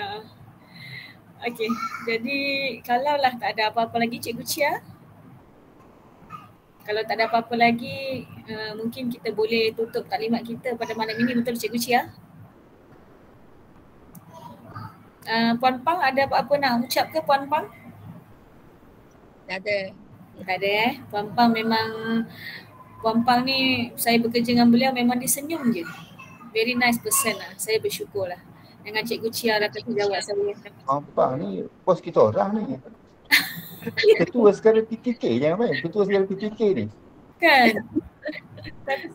Okey, jadi kalaulah tak ada apa-apa lagi Cikgu Chia. Kalau tak ada apa-apa lagi, mungkin kita boleh tutup taklimat kita pada malam ini, betul Cikgu Chia? Puan Pang ada apa-apa nak ucap ke Puan Pang? Tak ada. Tak ada Puan Pang ni saya bekerja dengan beliau memang dia senyum je. Very nice person lah. Saya bersyukur lah. Dengan Cikgu Chia lah kata jawab saya. Puan Pang ni bos kita orang ni. Ketua segala PTK jangan main. Ketua segala PTK ni. Kan? Tapi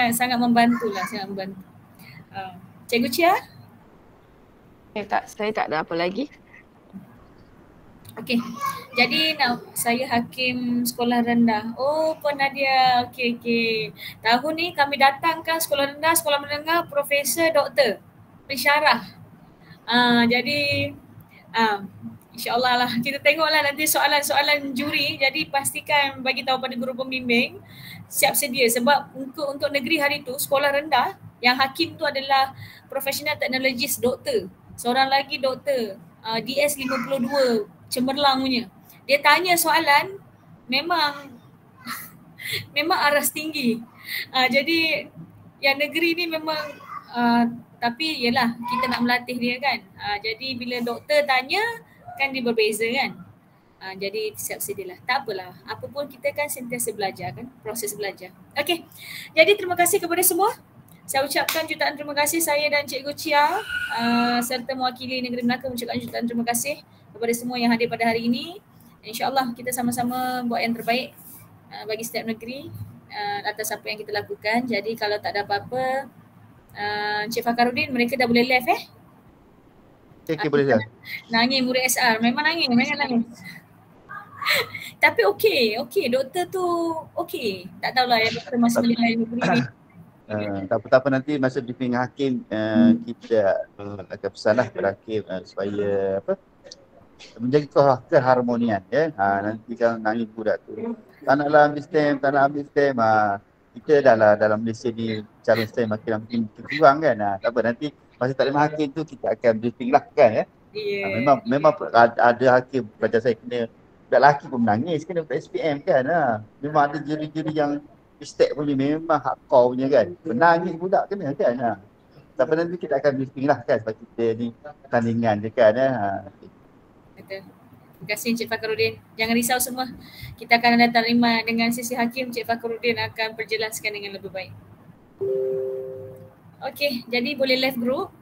sangat membantulah, sangat membantu. Cikgu Chia? Saya tak ada apa lagi. Okey. Jadi saya hakim sekolah rendah. Oh, Puan Nadia. Okey. Tahun ni kami datangkan sekolah rendah, sekolah menengah, profesor, doktor, pensyarah. Jadi insya-Allah lah kita tengoklah nanti soalan-soalan juri. Jadi pastikan bagi tahu pada guru pembimbing siap sedia sebab untuk negeri hari tu sekolah rendah yang hakim tu adalah professional technologist doktor. Seorang lagi doktor DS 52 cemerlang punya. Dia tanya soalan memang aras tinggi. Jadi yang negeri ni memang tapi yelah kita nak melatih dia kan. Jadi bila doktor tanya kan dia berbeza kan. Jadi siap sedialah. Tak apalah. Apa pun kita kan sentiasa belajar kan. Proses belajar. Okey. Jadi terima kasih kepada semua. Saya ucapkan jutaan terima kasih saya dan Cikgu Chia serta mewakili Negeri Melaka mengucapkan jutaan terima kasih kepada semua yang hadir pada hari ini. InsyaAllah kita sama-sama buat yang terbaik bagi setiap negeri atas apa yang kita lakukan. Jadi kalau tak ada apa-apa, Encik Fakhruddin mereka dah boleh live Okay, boleh dah. Nangis murid SR, memang nangis. Tapi okey, doktor tu okey. Tak tahulah ya doktor masih menilai negeri ni. Tak apa nanti masa briefing hakim kita akan pesanlah kepada hakim supaya menjaga keharmonian ya. Nanti kalau nangis budak tu tak naklah ambil stem, kita dah lah dalam Malaysia ni calon stem makin kurang kan. Tak apa nanti masa taklimat hakim tu kita akan briefing lah kan ya. Memang ada hakim macam saya kena budak lelaki pun menangis kena budak SPM kan. Memang ada juri-juri yang mistake punya memang hardcore punya kan. Menangis budak kena kan. Sampai nanti kita akan briefing lah kan sebab kita ni pertandingan je kan. Betul. Terima kasih Encik Fakhruddin. Jangan risau semua. Kita akan ada taklimat dengan sisi hakim. Encik Fakhruddin akan perjelaskan dengan lebih baik. Okey, jadi boleh live group.